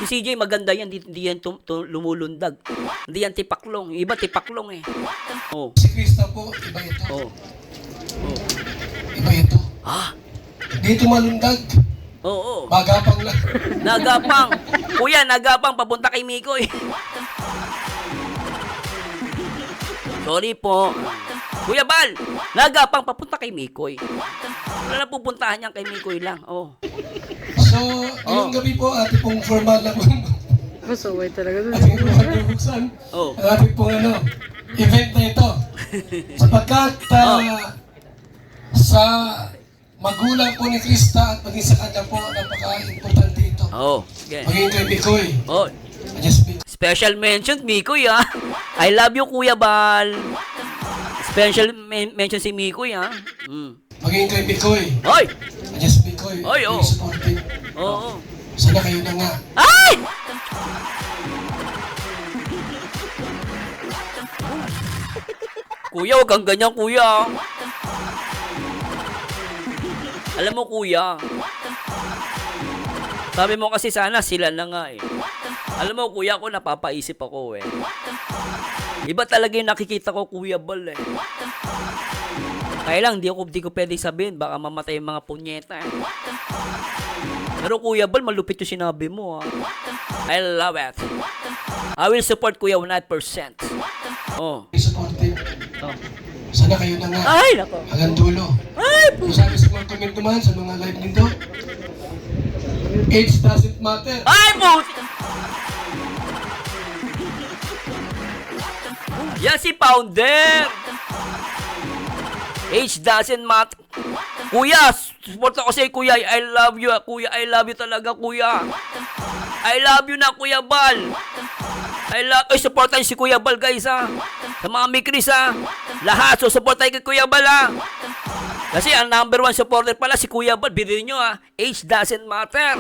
Si CJ maganda yan, hindi yan lumulundag. Hindi yan tipaklong. Iba tipaklong eh. Oh. Si Krista po, iba ito. Oh. Oh. Iba ito. Ah. Dito malundag. Oo. Magapang lang. Nagapang. Kuya, nagapang papunta kay Mikoy. Sorry po. Kuya Bal, nagapang papunta kay Mikoy. Wala na pupuntahan niyan kay Mikoy lang. Oh. So, ngayong gabi po, ate pong formal na pong Masaway talaga. ating bubuksan. Oh. Ang ating pong event na ito. Sapagkat sa magulang po ni Krista at maging sa kanya po, napaka-importante ito. Oh. Sige. Maging kay Mikoy. Oh. Just Mikoy. Special mention, Mikoy, ah. I love you, Kuya Bal. Special mention si Mikoy, ah. Mm. Maging kay Mikoy. Hoy! Just Mikoy. Oy, oh. Supportive. Oo. Sana kayo na nga. Ay! Kuya, huwag kang ganyan, kuya. Alam mo, kuya. Sabi mo kasi sana sila na nga eh. Alam mo, kuya, ko napapaisip ako eh. Iba talaga yung nakikita ko, Kuya Bal eh. Kaya lang, di ko pwede sabihin. Baka mamatay yung mga punyeta eh. Pero Kuya Bal, malupit yung sinabi mo ah. I love it. I will support Kuya 100%. Oh. Supportive. Oh. Sana kayo na nga. Ay, nako. Hanggang dulo. Ay, Kung sabi sa mga comment naman sa mga live nito, age doesn't matter. ay, puti. Yan si Pounder. Age doesn't matter. Kuya, support ako sa'yo, kuya. I love you, kuya. I love you talaga, kuya. I love you na, Kuya Bal. Ay, supportan si Kuya Bal, guys, ha. Sa mga Mikris, ha. Lahat, so supportan kay Kuya Bal, ha. Kasi ang number 1 supporter pala si Kuya Bal. Bilhin nyo, ha. Age doesn't matter.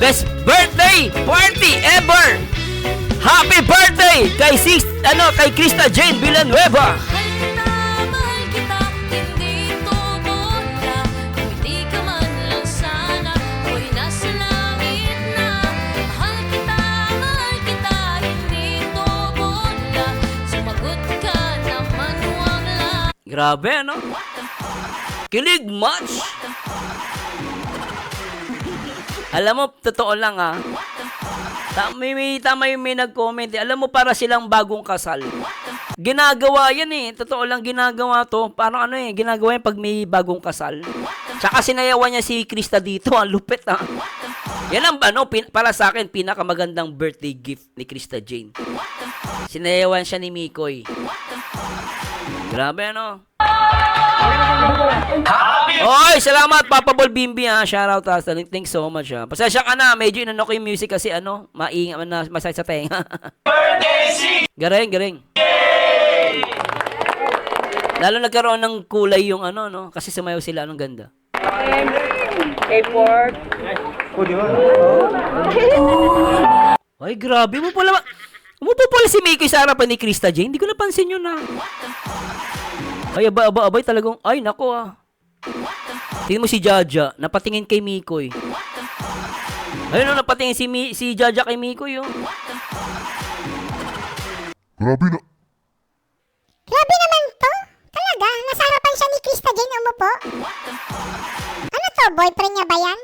Best birthday party ever! Happy birthday kay kay Krista Jane Villanueva. Mahal kita, hindi to bola. Kung hindi ka man lang sana, ako'y nasa langit na. Mahal kita, hindi to bola. Sumagot ka naman wala. Grabe, ano? Kilig much. Alam mo, totoo lang ah. Tama yung may nag-comment. Alam mo, para silang bagong kasal. Ginagawa yan eh. Totoo lang ginagawa to. Parang ano eh, ginagawa yan pag may bagong kasal. Tsaka sinayawan niya si Krista dito. Ang lupit ah. Yan ang ano, para sa akin, pinakamagandang birthday gift ni Krista Jane. Sinayawan siya ni Mikoy. Grabe ano. Oy, salamat Papa Bol Bimbi ha. Shoutout ha. Thanks so much ha. Pasensya ka na, medyo inano ko yung music kasi ano, maingay na masakit sa tenga. Garing. Lalo nagkaroon ng kulay yung ano no, kasi sumayaw sila, anong ganda. Airport. Ay, grabe mo pala. Umupo pala si Mikoy sa harapan ni Krista Jane. Hindi ko napansin yun na. Ay, abay talagang, ay, nako ah. Tingnan mo si Jaja, napatingin kay Mikoy. Ayun o, napatingin si Jaja kay Mikoy, oh. Grabe naman to. Talaga, nasa harapan siya ni Krista Jane umupo. Ano to, boyfriend niya ba yan?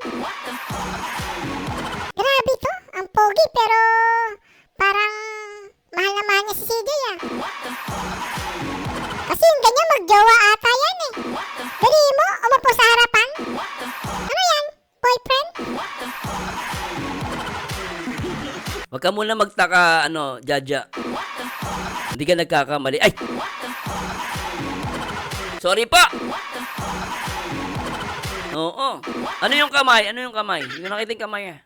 Grabe to, ang pogi pero parang mahal na mahal niya si CJ ah. Kasi yung ganyan magjowa ata yan eh. Dali mo, umupo sa harapan. Ano yan, boyfriend? Huwag ka muna magtaka, ano, Jaja. Hindi ka nagkakamali. Ay! Sorry pa! Oo. Ano yung kamay? Hindi ko nakita yung kamay eh.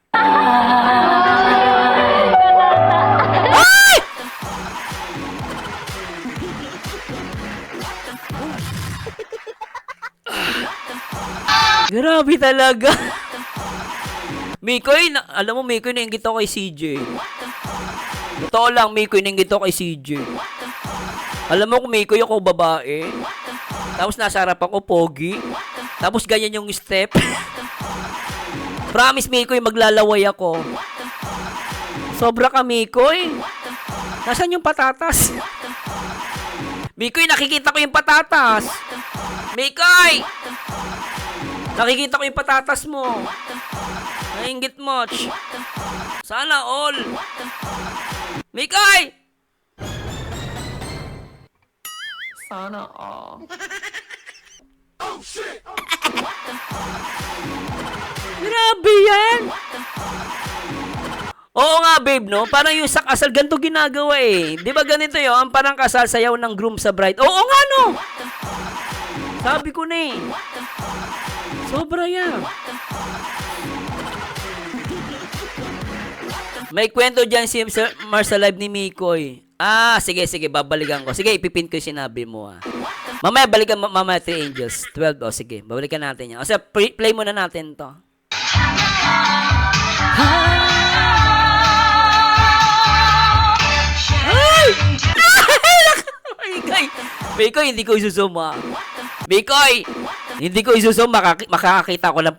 Ay! Grabe talaga. Mikoy, alam mo Mikoy, nainggit ako kay CJ. Totoo lang, Mikoy, nainggit ako kay CJ. Alam mo kung Mikoy ako babae. Tapos nasa harap ako, pogi. Tapos ganyan yung step. Promise, Mikoy, maglalaway ako. Sobra ka, Mikoy. Nasaan yung patatas? Mikoy, nakikita ko yung patatas. Mikoy! Nakikita ko yung patatas mo. Nainggit mo. Sana all. Mikoy! Sana all. Grabe yan! Oo nga, babe, no? Parang yung sa kasal, ganito ginagawa eh. Di ba ganito yun? Parang kasal, sayaw ng groom sa bride. Oo nga, no? Sabi ko na eh. Sobra yan. May kwento dyan si Mars sa live ni Mikoy. Ah, sige, babalikan ko. Sige, ipipin ko yung sinabi mo, ah. Mamaya, balikan, mamaya 3 Angels. 12, oh, sige, babalikan natin yan. O, sige, play muna natin to. Mikoy, hindi ko isusum, ah. Mikoy, hindi ko isusum, makakakita ko ng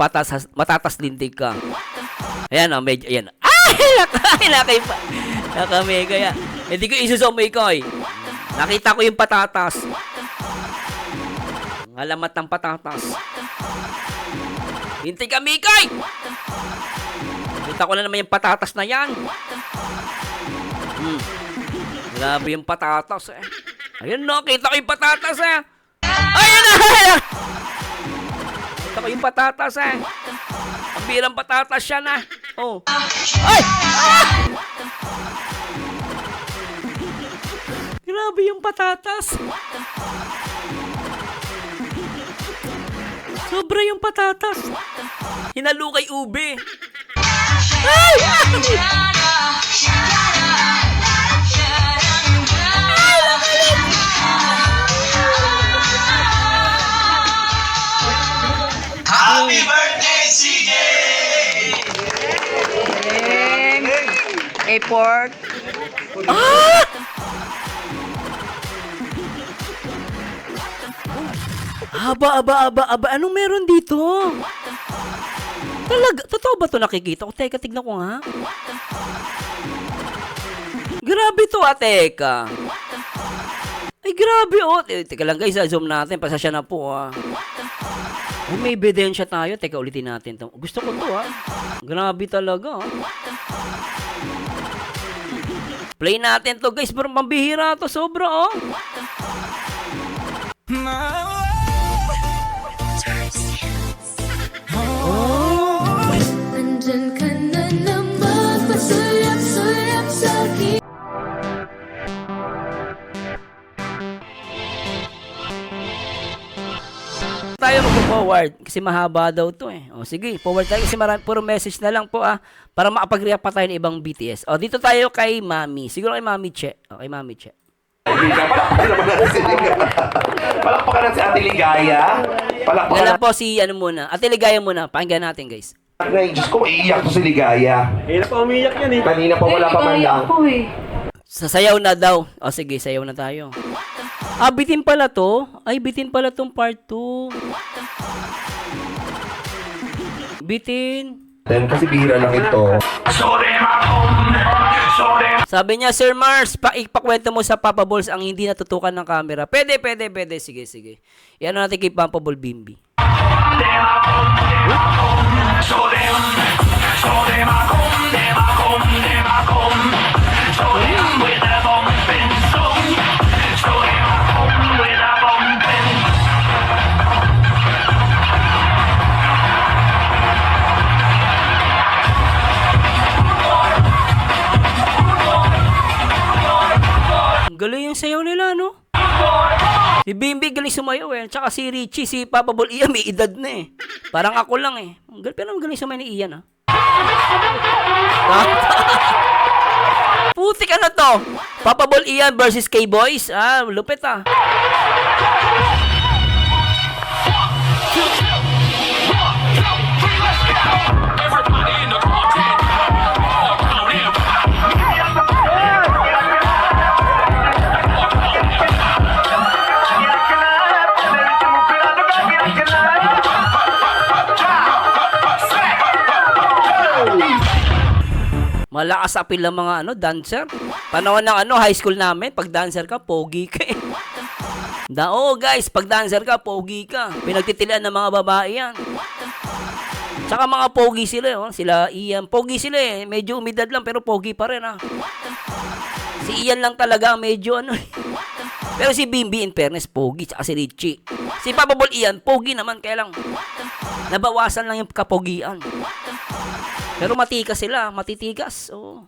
matatas lindig ka. Ayan, oh, medyo, ayan. Ay, Mikoy, ah. Hindi ko isusum, Mikoy. Nakita ko yung patatas. Ang alamat ng patatas. Hintay ka, Mikoy! Kita ko na naman yung patatas na yan. Grabe yung patatas, eh. Ayun, no, kita ko yung patatas, eh. Ayun na! Kita ko yung patatas, eh. Ang bilang patatas siya na. Oh. Ay! Ah! Grabe yung patatas. Sobra yung patatas. Hinalo kay ube. Ay! Happy birthday, CJ! Airport. Ah! Aba. Anong meron dito? Talaga, totoo ba to nakikita ko? Teka, tignan ko nga. Grabe to, teka. Ay, grabe, oh. Teka lang, guys, zoom natin. Pasasya na po, ah. Ay, may ebidensya tayo. Teka, ulitin natin to. Gusto ko to, ah. Grabe talaga, ah. Play natin to, guys. Parang pambihira to. Sobra, oh. Nandyan ka na naman, pasulap-sulap sa'kin. Tayo mag-forward kasi mahaba daw to eh. O sige, forward tayo kasi puro message na lang po para makapag-react pa tayo ng ibang BTS. O dito tayo kay Mami. Siguro kay Mami Che. O kay Mami Che. Palakpakan natin si Ate Ligaya. Palakpakan Yan lang po si ano muna. Ate Ligaya muna. Pakinggan natin, guys. natin. Diyos ko, iiyak to si Ligaya. Hirap pa umiyak yan eh. Kanina pa wala pa man lang. Sasayaw na daw. O sige, sayaw na tayo. Ah, bitin pala to. Ay, bitin pala tong part 2. Bitin. Then, kasi bihira lang ito. Sabi niya, Sir Mars, ipakwento mo sa Papa Balls ang hindi natutukan ng camera. Pwede. Sige. Yan natin kay Papa Ball Bimbi. Galing yung sayaw nila, no? Si Bimbi galing sumayaw eh. Tsaka si Richie, si Papa Ball Ian, may edad na eh. Parang ako lang eh. Pero galing sumayaw ni Ian, Putik ano to? Papa Ball Ian versus K-Boys. Ah, lupit ah. Malakas sa apil ng mga dancer. Panahon ng high school namin, pag dancer ka, pogi ka eh. Oo guys, pag dancer ka, pogi ka. Pinagtitilian ng mga babae yan. Tsaka mga pogi sila, sila Ian. Pogi sila eh, medyo umidad lang pero pogi pa rin Si Ian lang talaga medyo Pero si Bimbi in fairness, pogi. Tsaka si Richie. Si Papa Bol Ian, pogi naman, kaya lang nabawasan lang yung kapogian. Pero matikas sila, matitigas. Oo.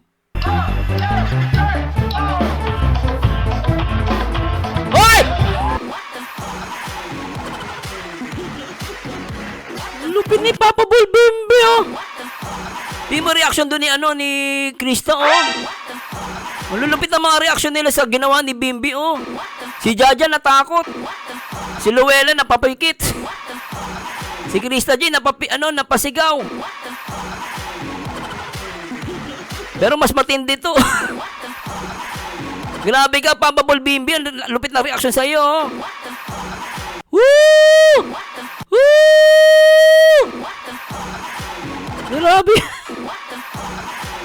Hoy! Lupit ni Papa Bol Bimbi, Di mo reaction doon ni Krista, Malulupit ang mga reaction nila sa ginawa ni Bimbi, Si Jaja natakot. Si Luella napapikit. Si Krista J napasigaw. Pero mas matindi to. Grabe ka, Papa Bol Bimbi. Ang lupit na reaction sa'yo, Woo! Woo! Grabe.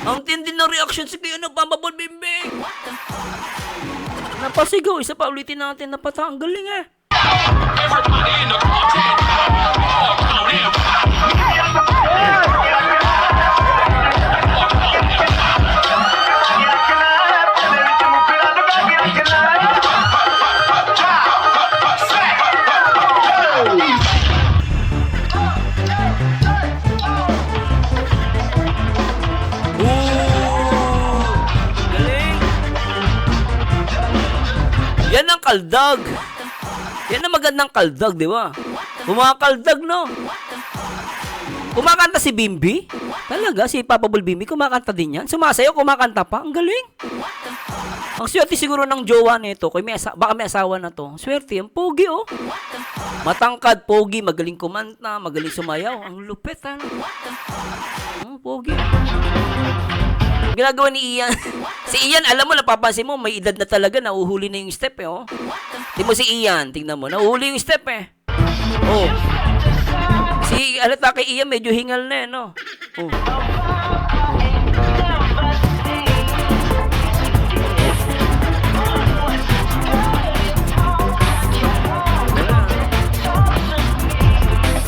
Ang tindi ng reaction si Papa Bol Bimbi. Napasigaw. Isa pa ulitin natin. Ang galing Yan ang kaldag. Yan ang magandang kaldag, di ba? Kumakaldag, no? Kumakanta si Bimbi? Talaga, si Papa Bol Bimbi, kumakanta din yan? Sumasayaw, kumakanta pa? Ang galing. Ang swerte siguro ng jowa nito, baka may asawa na to. Swerte, ang pogi, Matangkad, pogi, magaling kumanta, magaling sumayaw. Ang lupit, pogi. Ginagawa ni Ian. Si Ian, alam mo, napapansin mo, may edad na talaga, nauhuli na yung step, Tingnan mo si Ian, tingnan mo, nauhuli yung step, Si, alata kay Ian, medyo hingal na,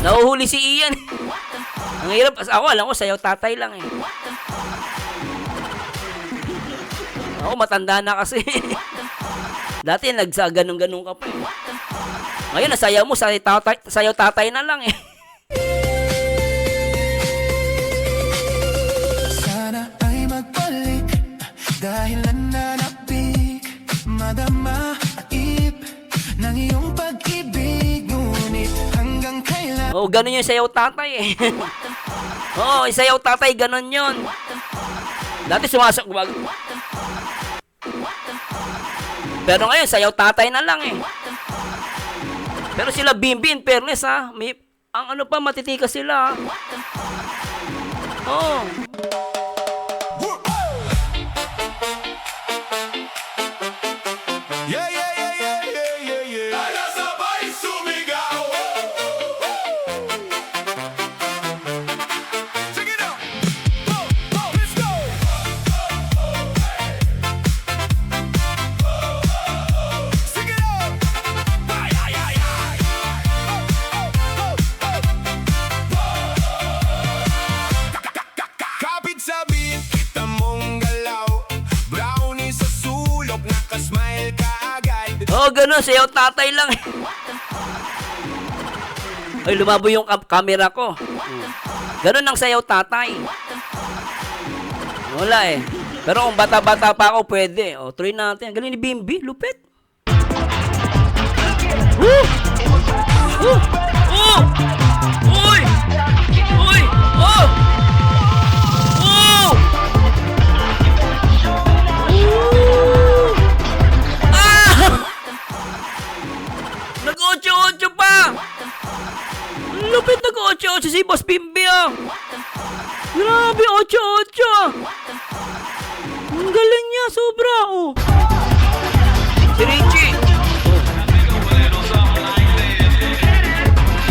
Nauhuli si Ian. Ang hirap, ako, alam ko, sayaw tatay lang, Ako, matanda na kasi. Dati, ganun-ganun ka pa, Ngayon, nasayaw mo, sayaw tatay na lang, Sana ay magbalik dahil nananapik, madama at ip ng iyong pag-ibig, ngunit hanggang kailan. Ganun yung sayaw tatay, sayaw tatay, ganun yun. Dati Pero ngayon, sayaw tatay na lang, Pero sila Bimbi, in fairness, ang matitikas sila, Yeah, yeah, yeah, yeah, yeah, yeah, yeah. Kaya sabay sumigaw. Check it out. Go, go, let's go. Sing it out. Ay, ay, ay, ay. Kapit sa beat, kita mong galaw. Brownie sa sulok, nakasmile ka agad. ganun, sayaw tatay lang, Ay, lumabo yung camera ko. Ganun ang sayaw tatay. Wala Pero kung bata-bata pa ako, pwede. Try natin. Galing ni Bimbi, lupit. Woo! Woo! Oh! Uy! Uy! Oh! Oh! Ah! Nag-8-8 pa! Lupit, nag-8-8 si Boss Bimbi, Grabe, 8-8. Ang galing niya, sobra, Si Richie.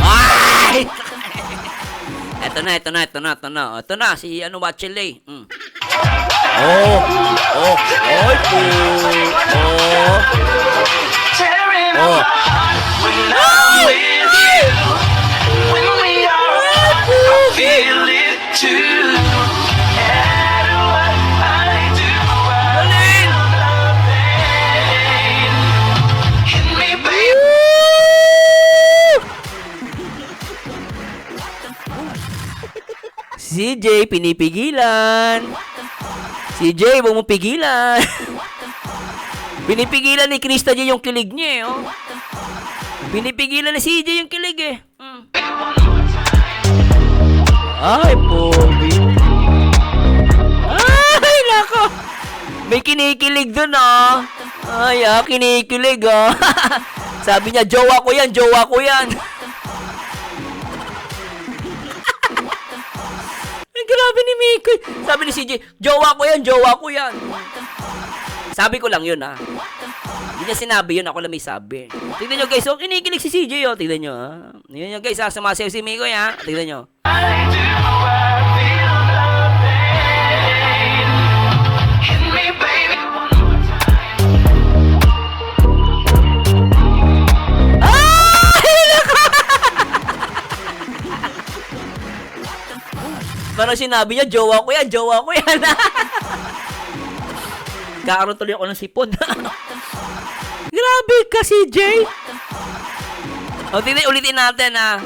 Ay! Ito na, si Bachelay. Oh. Oh. Oy po. Oh. Oh. Galing! CJ, pinipigilan. CJ, huwag mo pigilan. Pinipigilan ni Krista J yung kilig niya eh, oh. Pinipigilan ni CJ yung kilig eh. Ay, pogi. Ay, nako. May kinikilig dun, ah. Ay, kinikilig, ah. Sabi niya, jowa ko yan, jowa ko yan. Ay, grabe ni Mikoy. Sabi ni CJ, jowa ko yan, jowa ko yan. Sabi ko lang yun, ha. Hindi niya sinabi yun, ako lang may sabi. Tignan nyo, guys, oh, kinikilig si CJ, oh. Tignan nyo, ha. Tignan nyo, guys, ha. Sumasayaw si Mikoy, ha. Tignan nyo. Parang sinabi niya, jowa ko yan, jowa ko yan. Kakaroon tuloy ako ng sipon. Grabe ka, CJ. O, tingnan, ulitin natin, ha.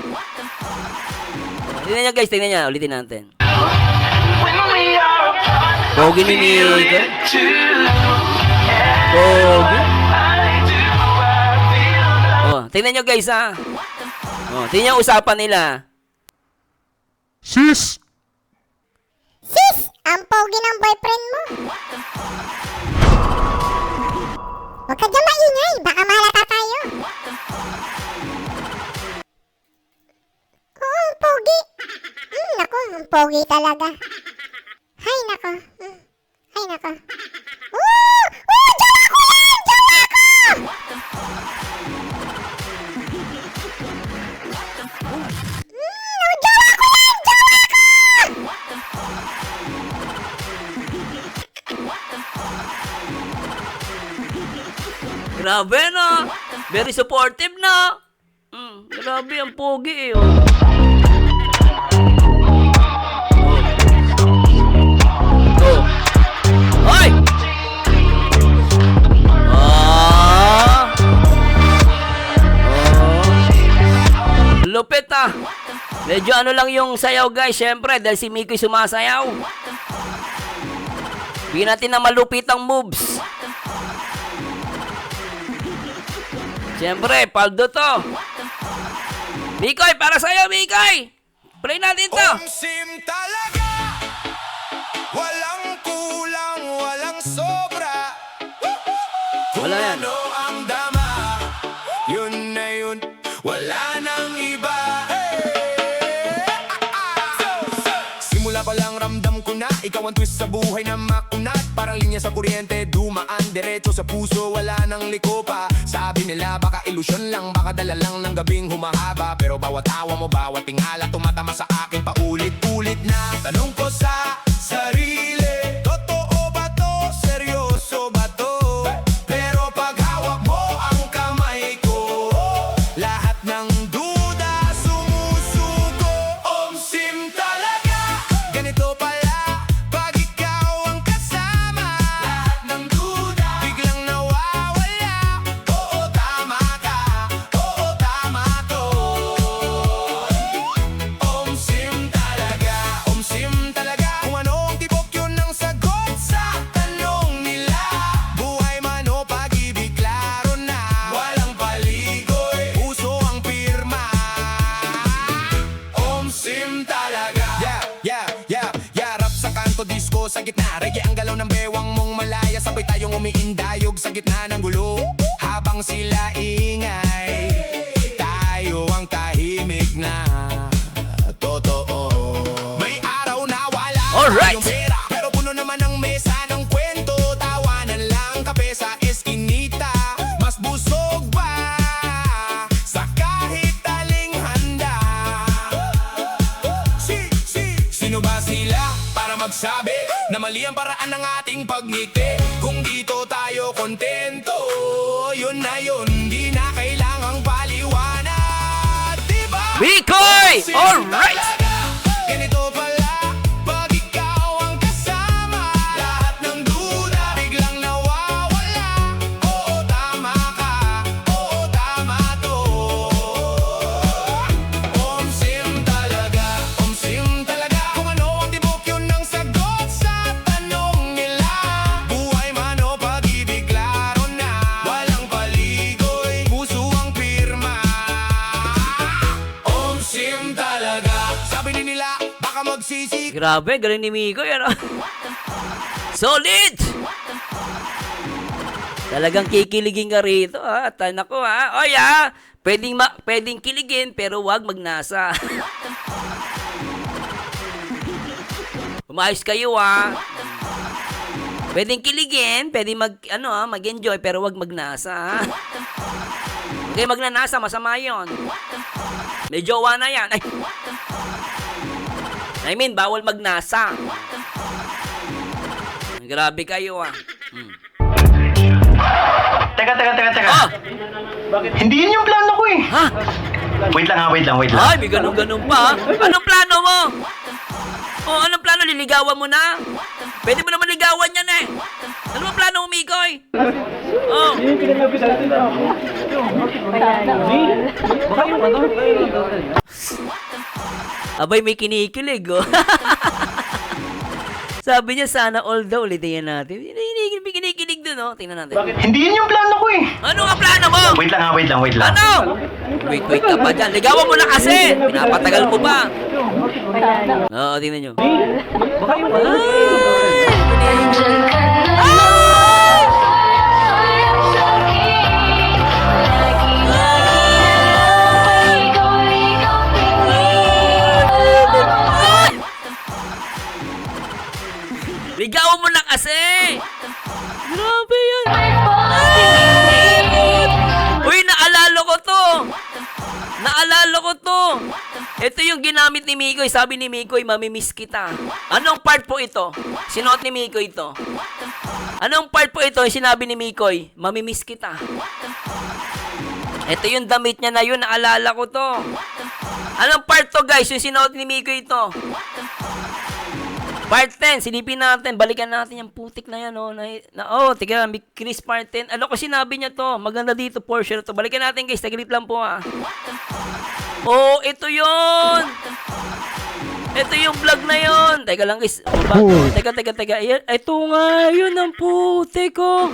Tingnan niya, guys, tingnan niya, ulitin natin. Pogi ni Miguel. Pogi. O, tingnan niyo, guys, ha. O, tingnan niyo usapan nila. Sis, ang pogi ng boyfriend mo. Huwag ka dyan maingay, baka malata tayo. Oo, ang pogi. Nako, ang pogi talaga. Hay, nako. Hay, nako. Jowa ko yan! Jowa ko! Jowa ko yan! Jowa ko! Grabe, no? Very supportive, no? Grabe, ang pogi, eh, oh. Oh. Hoy! Ah! Oh. Lupit, ah. Medyo ano lang yung sayaw, guys, syempre, dahil si Mikoy sumasayaw. Bigyan natin ng malupitang moves. Siyempre, paldo to. Mikoy, para sa'yo, Mikoy. Play natin to. Omsim talaga, walang kulang, walang sobra. Kung Wala yan. ano ang dama, yun na yun, wala nang iba. Simula pa lang ramdam ko na, ikaw ang twist sa buhay na makunat. Parang linya sa kuryente, dumaan diretso sa puso, wala nang liko pa. Sabi nila baka ilusyon lang, baka dala lang ng gabing humahaba. Pero bawat tawa mo, bawat tingala, tumatama sa akin paulit-ulit na. Tanong ko sa sarili, totoo ba to? Seryoso ba to? Pero pag hawak mo ang kamay ko, lahat ng duda sumusuko. Omsim talaga, ganito pala pag ikaw ang kasama. Lahat ng duda biglang nawawala. Oo, tama ka. Oo, tama to. Omsim talaga. Omsim talaga. Kung ano ang tibok, yun ang sagot sa tanong nila. Buhay man o pag-ibig, klaro na. Walang paligoy, puso ang pirma. Omsim talaga. Yeah, rap sa kanto, disco sa gitna. Reggae ang galaw ng bewang mong malaya. Sabay tayong umiindayog sa gitna ng gulo. Habang sila ingay, tayo ang tahimik na totoo. May araw na wala Alright. tayong pera, pero puno naman ang mesa ng kwento. Tawanan lang kape sa eskinita. Mas busog ba sa kahit aling handa? Sino ba sila para magsabi na mali ang paraan ng ating pagngiti. Kung dito tayo kontento, yun na yun, di na kailangang paliwanag, diba? Mikoy! Alright! Ganito pala, pag ikaw ang kasama, lahat ng duda biglang nawawala. Oo, tama ka, oo, tama to. Omsim talaga, kung ano ang tibok yun ang sagot sa tanong nila. Buhay man o pag-ibig, klaro na, walang paligoy, puso ang pirma. Omsim talaga, sabi din nila, baka magsisi. Grabe, galing ni Mikoy, ano? Solid! Talagang kikiligin ka rito, ha? At nako, ha? Oy, ha? Pwedeng kiligin, pero wag magnasa. Umayos kayo, ha? Pwedeng kiligin, pwedeng mag-enjoy, pero wag magnasa, ha? Okay, magnanasa, masama yun. May jowa na yan. Ay. I mean, bawal magnasa. Grabe kayo, ah. Teka. Ah! Hindi yun yung plano ko eh. Ha? Wait lang. Ay, may ganun-ganun pa. Anong plano mo? Oh, anong plano? Liligawan mo na? Pwede mo naman ligawan yan eh. Ano ba plano mo, Mikoy? Oh. Abay, may kinikilig, oh. Sabi niya, sana all daw, ulitin natin. May kinikilig dun, oh. Tingnan natin. Hindi yun yung plano ko eh. Ano ang plano mo? Wait lang. Ano? Wait ka pa dyan. Ligawan mo na kasi. Pinapatagal mo pa. Oo, tingnan nyo. Andyan ka na lang sa akin. Lagi ikaw piling. Ligawan mo na kasi. Grabe yan. Uy, naalala ko to. Ito yung ginamit ni Mikoy. Sabi ni Mikoy, mamimiss kita. Anong part po ito? Sinuot ni Mikoy ito. Anong part po ito? Sinabi ni Mikoy, mamimiss kita. Ito yung damit niya na yun. Naalala ko to. Anong part to, guys? Yung sinuot ni Mikoy ito. Part 10, silipin natin. Balikan natin yung putik na yan, oh. Tiga, Chris part 10. Ano ko sinabi niya to? Maganda dito, Porsche to. Balikan natin, guys. Taglit lang po, ah. Oh, ito yun. Ito yung vlog na yun. Teka lang, guys. Teka. Ito nga, yun ang putik, oh.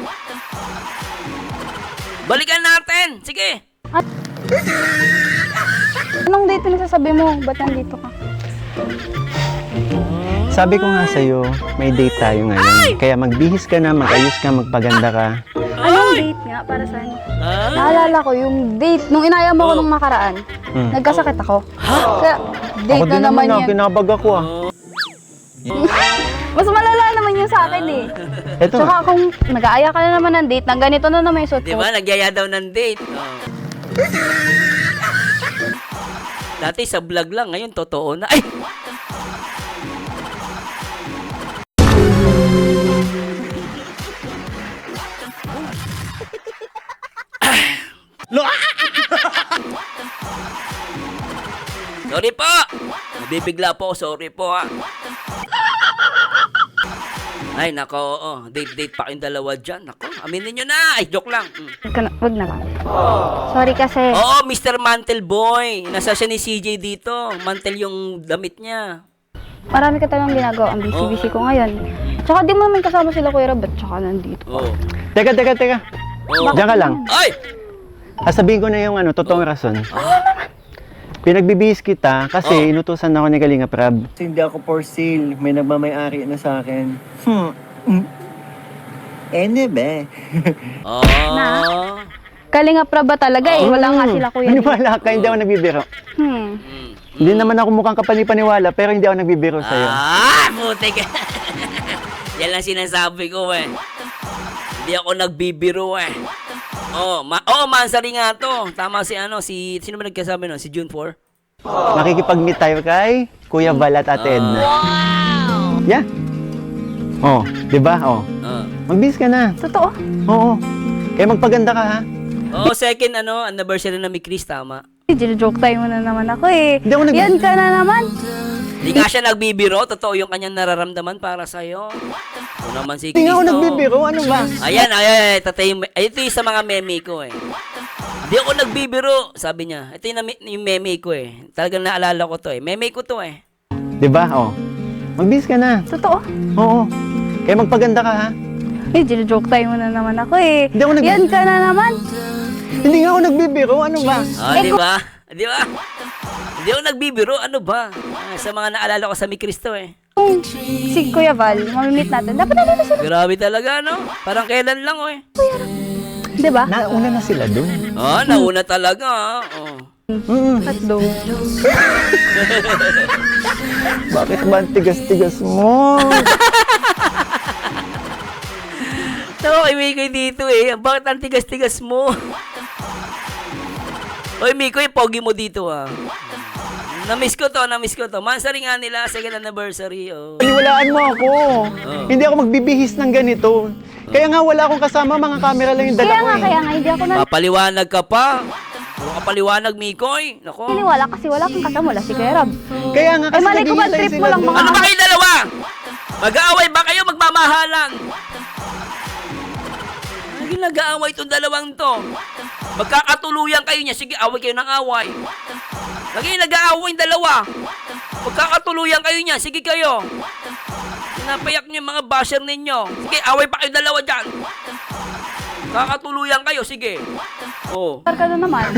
Balikan natin. Sige. Anong date pinagsasabi mo? Ba't nandito ka? Sabi ko nga sa'yo, may date tayo ngayon. Kaya magbihis ka na, mag-ayos ka, magpaganda ka. Anong date nga? Para saan? Ah? Naalala ko yung date. Nung inaya mo ko nung nakaraan, nagkasakit ako. Kaya date Ako na din naman naman, yan. kinabag ako ah. Mas malala naman yun sa akin eh. Eto Tsaka nga. kung nag-aaya ka na naman ng date, nang ganito na naman yung suot Di ko. ba? Nagyaya daw ng date. Oh. Dati sa vlog lang, ngayon totoo na. Ay! Sorry po! Nabibigla po, sorry po, ha. Ay, nako, date pa kayong dalawa dyan. Nako, aminin nyo na. Ay, joke lang. Wag na lang. Sorry kasi. Oo, Mr. Mantle Boy. Nasa siya ni CJ dito. Mantle yung damit niya. Marami ka talagang ginagawa ang busy-busy ko ngayon. Tsaka di mo naman kasama sila Kuya Rob, ba't tsaka nandito ka? Oo. Teka. Oo. Diyan ka lang. Ay! Sabihin ko na yung totoong rason. Pinagbibihis kita kasi inutusan ako ni Kalinga Prab. Hindi ako for sale. May nagmamayari na sa akin. Ba? Oh. Kalinga Prab ba talaga eh? Wala nga sila Kuya. Maniwala ka, hindi ako nagbibiro. Hindi naman ako mukhang kapani-paniwala, pero hindi ako nagbibiro sa'yo. Putik. Yan lang sinasabi ko, eh. Hindi ako nagbibiro, eh. Mansari nga to. Tama sino ba nagkasabi no? Si June 4? Makikipag-meet tayo kay Kuya Val at Ate Edna. Yeah. Oh, di ba? Oh. Magbihis ka na. Totoo. Oo. Kaya magpaganda ka, ha? Oo, second anniversary na ni Chris, tama. Joke time mo na naman ako eh. Hindi ako Yan ka na naman. Hindi nga siya nagbibiro, totoo yung kanyang nararamdaman para sa'yo. Ito naman si Hindi Chris, nga ako no? nagbibiro. Ano ba? Ayan, tatay, ito yung sa mga meme ko eh. Hindi ako nagbibiro, sabi niya. Ito yung meme ko eh. Talagang naalala ko to eh. Meme ko to eh. Di ba? Oh. Magbihis ka na. Totoo. Oo. Kaya magpaganda ka, ha? Joke time mo na naman ako eh. Hindi ako Yan ka na naman. Hindi nga ako nagbibiro. Ano ba? Di ba? Di ba? Hindi ako nagbibiro, ano ba? Sa mga naalala ko sa Mi Cristo eh. Kung si Kuya Val, mamimit natin, dapat natin na sila. Grabe talaga, no? Parang kailan lang oh eh. Di ba? Nauna na sila dun. Nauna talaga oh. Hotdog. Bakit ba ang tigas-tigas mo? Tawa kay Mikoy dito eh. Bakit ang tigas-tigas mo? Oy, Mikoy, pogi mo dito ah. Namiss ko to. Mansari nga nila, second anniversary. Oh. Paniwalaan mo ako. Hindi ako magbibihis ng ganito. Kaya nga wala akong kasama, mga camera lang yung dala ko eh. Kaya nga, hindi ako Papaliwanag ka pa. Puro ka paliwanag, Mikoy. Nako. naniniwala kasi wala kang kasama, wala si Kuya Rob. Kaya nga kasi malay ko ba naghihintay trip mo sila lang dun. mga- Ano ba kayo dalawa? Mag-aaway ba kayo? Magmamahalan? Ano nag-aaway itong dalawang to? Magkakatuluyan kayo niya. Sige, away kayo ng away. Lagi nag-aaway yung dalawa. Magkakatuluyan kayo niya. Sige kayo. Pinapayak niyo yung mga basher ninyo. Sige, away pa kayo dalawa dyan. Kakatuluyan kayo. Sige. Oh. Ka na naman.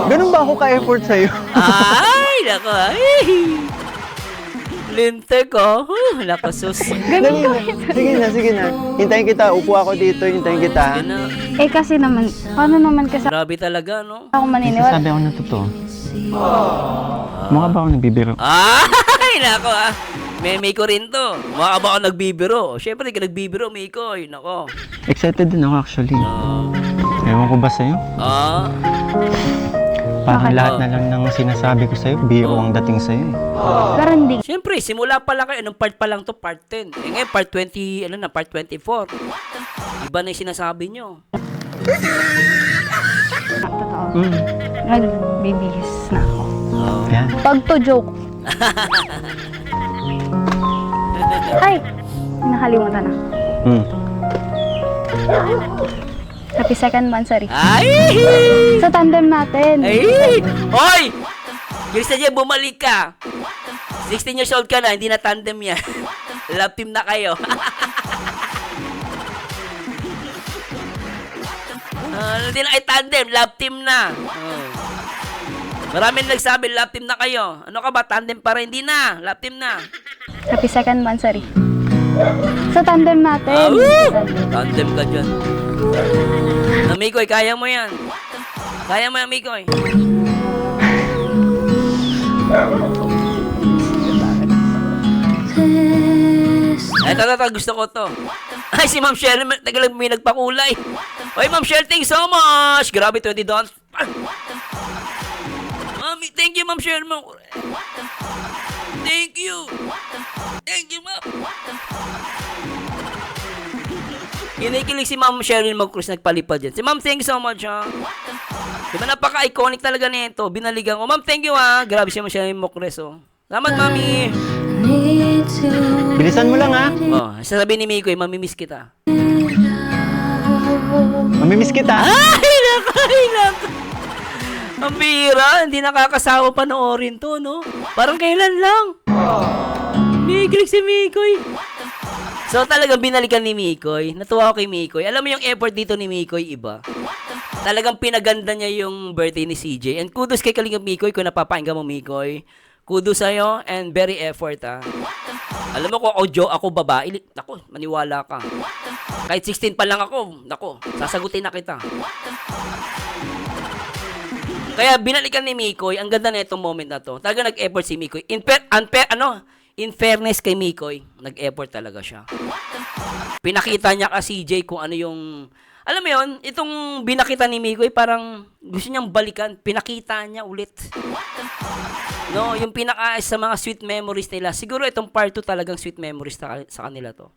Ganun ba ako ka-effort sa'yo? Ay, nako. Ay. Linte ko. Nako, sus. Dali na. Sige na. Hintayin kita. Upo ako dito. Hintayin kita. Yan na. Eh kasi naman, paano naman kasi Grabe talaga, no? ako maniniwala? Sabi ako na totoo. Mukha ba ako nagbibiro? Ay, nako ah. Meme ko rin to. Mukha ba ako nagbibiro? Siyempre, ka nagbibiro, Mikoy. Nako. Excited din ako actually. Ewan ko ba sa'yo? Parang lahat na lang ng sinasabi ko sa'yo, biro ang dating sa'yo eh. Pero hindi. Siyempre, simula pa lang kayo. Anong part pa lang to? Part 10. Eh ngayon, part 20, part 24. Iba na yung sinasabi nyo. Totoo. Nagbibihis na ako. Yan. Pag to joke. Ay, nakalimutan na. Happy second monthsary. Ay! Sa tandem natin. Ay! Hoy! Kirsta J, bumalik ka. 16 years old ka na, hindi na tandem yan. Love team na kayo. Hindi na kayo tandem, love team na. Maraming nagsabi, love team na kayo. Ano ka ba, tandem pa rin? Hindi na, love team na. Happy second monthsary. Sa tandem natin. Tandem ka dyan. Mikoy, kaya mo yan. Kaya mo yan, Mikoy. Ito, gusto ko to. Ay, si Ma'am Cheryl, tagalang may nagpakulay. Oy, Ma'am Cheryl, thanks so much. Grabe, $20. Mami, thank you, Ma'am Cheryl. Thank you. Thank you, Ma'am. Kinikilig si Ma'am Cheryl Magcruz, nagpalipad yan. Si Ma'am, thank you so much, ha. Diba, napaka-iconic talaga nito. Binaligan ko. Ma'am, thank you, ha. Grabe si Ma'am Cheryl Magcruz, oh. Salamat, Mami. Bilisan mo lang ha. Oh, sasabihin ni Mikoy, mamimiss kita. Mamimiss kita. Ay, naku. Ang bira, hindi nakakasawa panoorin to, no? Parang kailan lang. Mikilig si Mikoy. So, talagang binalikan ni Mikoy. Natuwa ako kay Mikoy. Alam mo yung effort dito ni Mikoy, iba. Talagang pinaganda niya yung birthday ni CJ. And kudos kay Kalingap Mikoy kung napapakinggan mo, Mikoy. Kudos sa'yo and very effort, ha. Alam mo kung ako babae, naku, maniwala ka. Kahit 16 pa lang ako, naku, sasagutin na kita. Kaya binalikan ni Mikoy, ang ganda na itong moment na to. Talaga nag-effort si Mikoy. In fairness kay Mikoy, nag-effort talaga siya. Pinakita niya ka CJ kung ano yung, alam mo yun, itong binakita ni Mikoy, parang gusto niyang balikan, pinakita niya ulit. No, yung pinaka sa mga sweet memories nila. Siguro itong part 2 talagang sweet memories sa kanila to.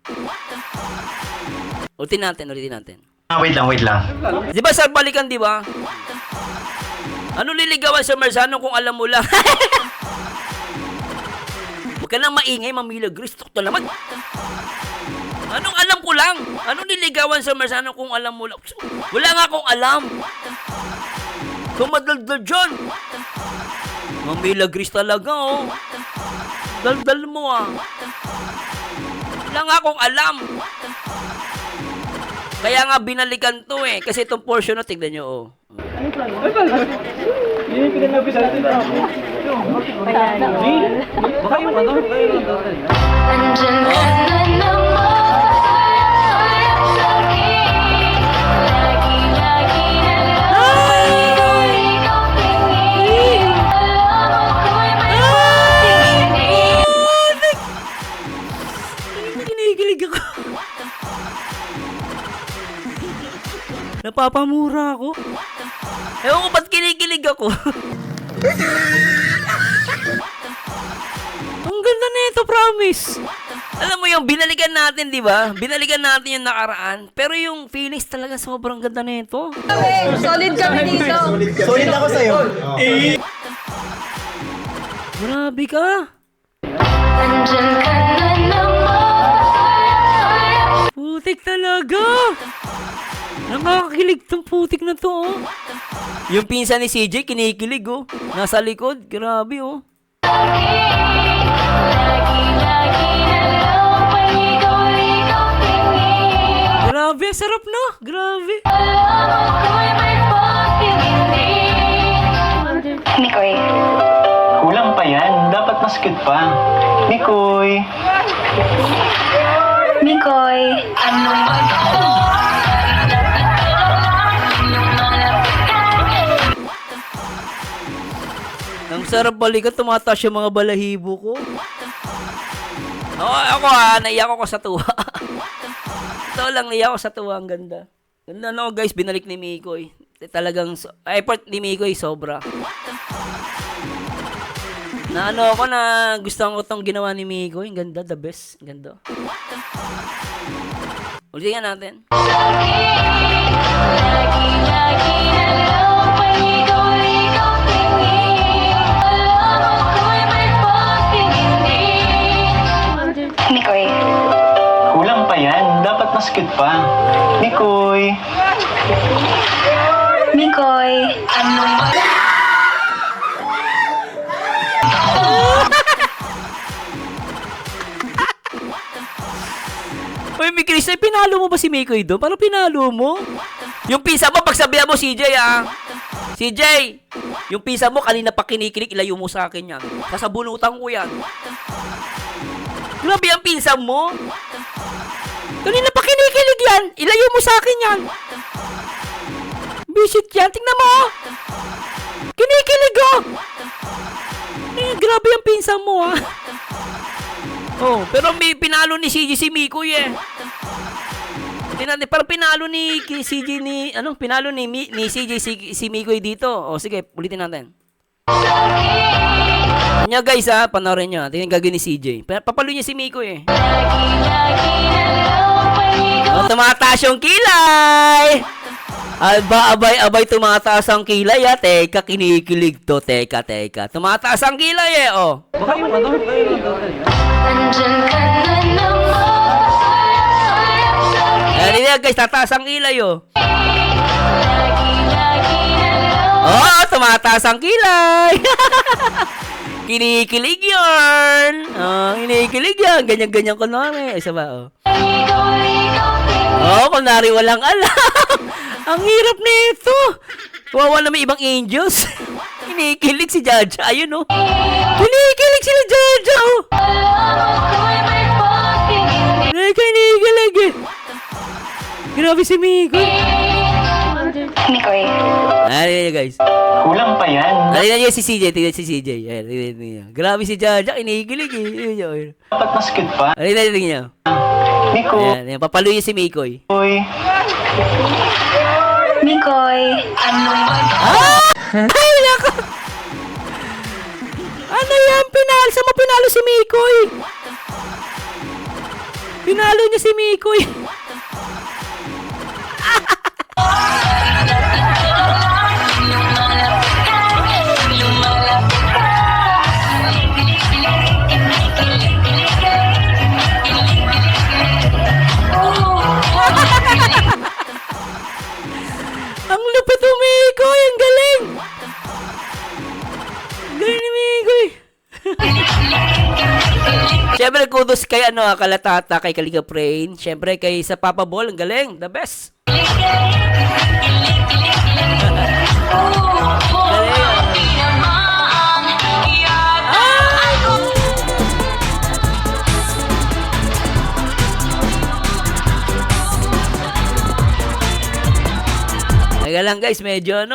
Ulitin natin. Wait lang. Di ba sa balikan, di ba? Ano liligawan sa Marzano kung alam mo lang? Huwag ka nang maingay, Mamila Grace. Tukto naman. Anong alam ko lang? Anong niligawan sa Marzano kung alam mo lang? Wala nga akong alam. Kumadaldal dyan. Mamila Grace talaga, oh. Daldal mo, ah. Wala nga akong alam. Kaya nga binalikan to, eh. Kasi itong portion na, tignan nyo, oh. Nandyan ka na naman sa'kin. Lagi-lagi na lang ikaw tingin. Alam ko'y may pagtingin. Kinikilig ako. Napapamura ako. Ewan ko ba't kinikilig ako. Ang ganda na ito, promise. Alam mo yung binalikan natin, di ba? Binalikan natin yung nakaraan. Pero yung feelings talaga sobrang ganda na ito. Solid kami dito. Solid ako sa'yo. Grabe ka. Nandyan ka na naman. Putik talaga. Nakakakilig tong putik na to, oh. Yung pinsan ni CJ, kinikilig, oh. Nasa likod. Grabe, oh. Lagi-lagi na lang ikaw tingin. Grabe, sarap na. Grabe. Alam ko'y may pagtingin. Mikoy, Kulang pa yan. Dapat mas cute pa. Mikoy. Mikoy, Ano ba ito? Ang sarap balikan, tumataas yung mga balahibo ko. Ako naiyak ako sa tuwa. Ito lang, naiyak ako sa tuwa. Ang ganda. Ganda no, guys, binalik ni Mikoy. Talagang, effort ni Mikoy, sobra. Na ano ako na gusto ko itong ginawa ni Mikoy. Ang ganda, the best. Ang ganda. Ulitin nga natin. Lagi-lagi na lang ikaw tingin. Alam ko'y may pagtingin. Mikoy, Kulang pa yan. Dapat mas cute pa. Mikoy. Mikoy, Ano ba ito? Uy, Mikris, pinalo mo ba si Mikoy doon? Parang pinalo mo? Yung pisa mo, pagsabihan mo, CJ, ah. CJ, yung pisa mo, kanina pa kinikilig, ilayo mo sa akin yan. Kasabunutan ko yan. Grabe ang pinsa mo. Kanina pa kinikilig yan, ilayo mo sa akin yan. Bisit yan, tingnan mo. Kinikilig, oh. Grabe ang pinsa mo, ah. Oh, pero may pinalo ni CJ si Mikoy, eh. Natin, parang pinalo ni CJ pinalo ni CJ si Mikoy dito. O sige, ulitin natin. Kanya guys, ha, panoorin nyo. Tingnan gagawin ni CJ. Papalo niya si Mikoy, eh. Oh, tumataas yung kilay. Abay, tumataas ang kilay, ha. Teka, kinikilig to. Teka. Tumataas ang kilay, eh, oh. Nandyan ka na naman. Ayan guys, tataas ang kilay, oh. Lagi-lagi na lang Oh, tumataas ang kilay. Kinikilig yun. Oh, kinikilig yan. Ganyan-ganyan kunwari. Isa ba, oh. ikaw tingin. Oh, kunwari walang alam. Ang hirap nito. Kawawa na may ibang angels. Kinikilig si Jaja. Ayun, oh. Kinikilig sila Jaja, oh. Alam ko'y may pagtingin. Kinikilig, eh. Grabe si Mikoy. Mikoy, Ayan guys. Kulang pa yan. Tingnan niyo si CJ. Tingnan si CJ. Ayan, tingnan niyo. Grabe si Jaja. Kinikilig, eh. Tingnan niyo. Dapat mas cute pa. Tingnan niyo. Mikoy. Ayan, papalo niyo si Mikoy. Mikoy, Ano ba ito? Ay, nako! Ano yan? Saan mo pinalo si Mikoy? Pinalo niya si Mikoy. Ang lupit ng Mikoy! Ang galing! Ang galing ni Mikoy! Siyempre, kudos kay Kalatata, kay Kalinga Prain. Siyempre, kay sa Papa Ball, ang galing. The best. Teka lang guys, medyo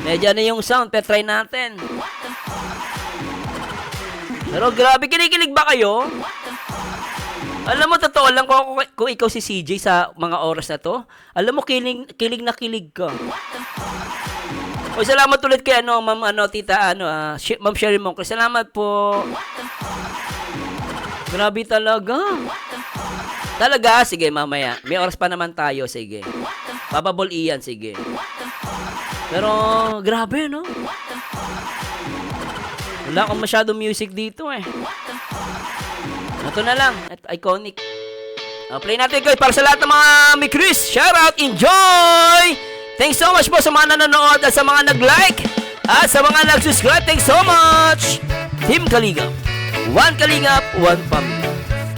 medyo yung sound, try natin. Pero grabe, kinikilig ba kayo? Alam mo, totoo lang, kung ikaw si CJ sa mga oras na to, alam mo, kilig na kilig ka. O, salamat ulit kay ma'am, tita, ma'am Sherry Monk. Salamat po. Grabe talaga. Talaga? Sige, mamaya. May oras pa naman tayo, sige. Papabol iyan, sige. Pero, grabe, no? Wala akong masyadong music dito, eh. Ito na lang. Iconic. Play natin, guys, para sa lahat ng mga may Chris. Shout out, enjoy! Thanks so much po sa mga nanonood at sa mga nag-like at sa mga nag-subscribe. Thanks so much! Team Kalingap. One Kalingap, one family.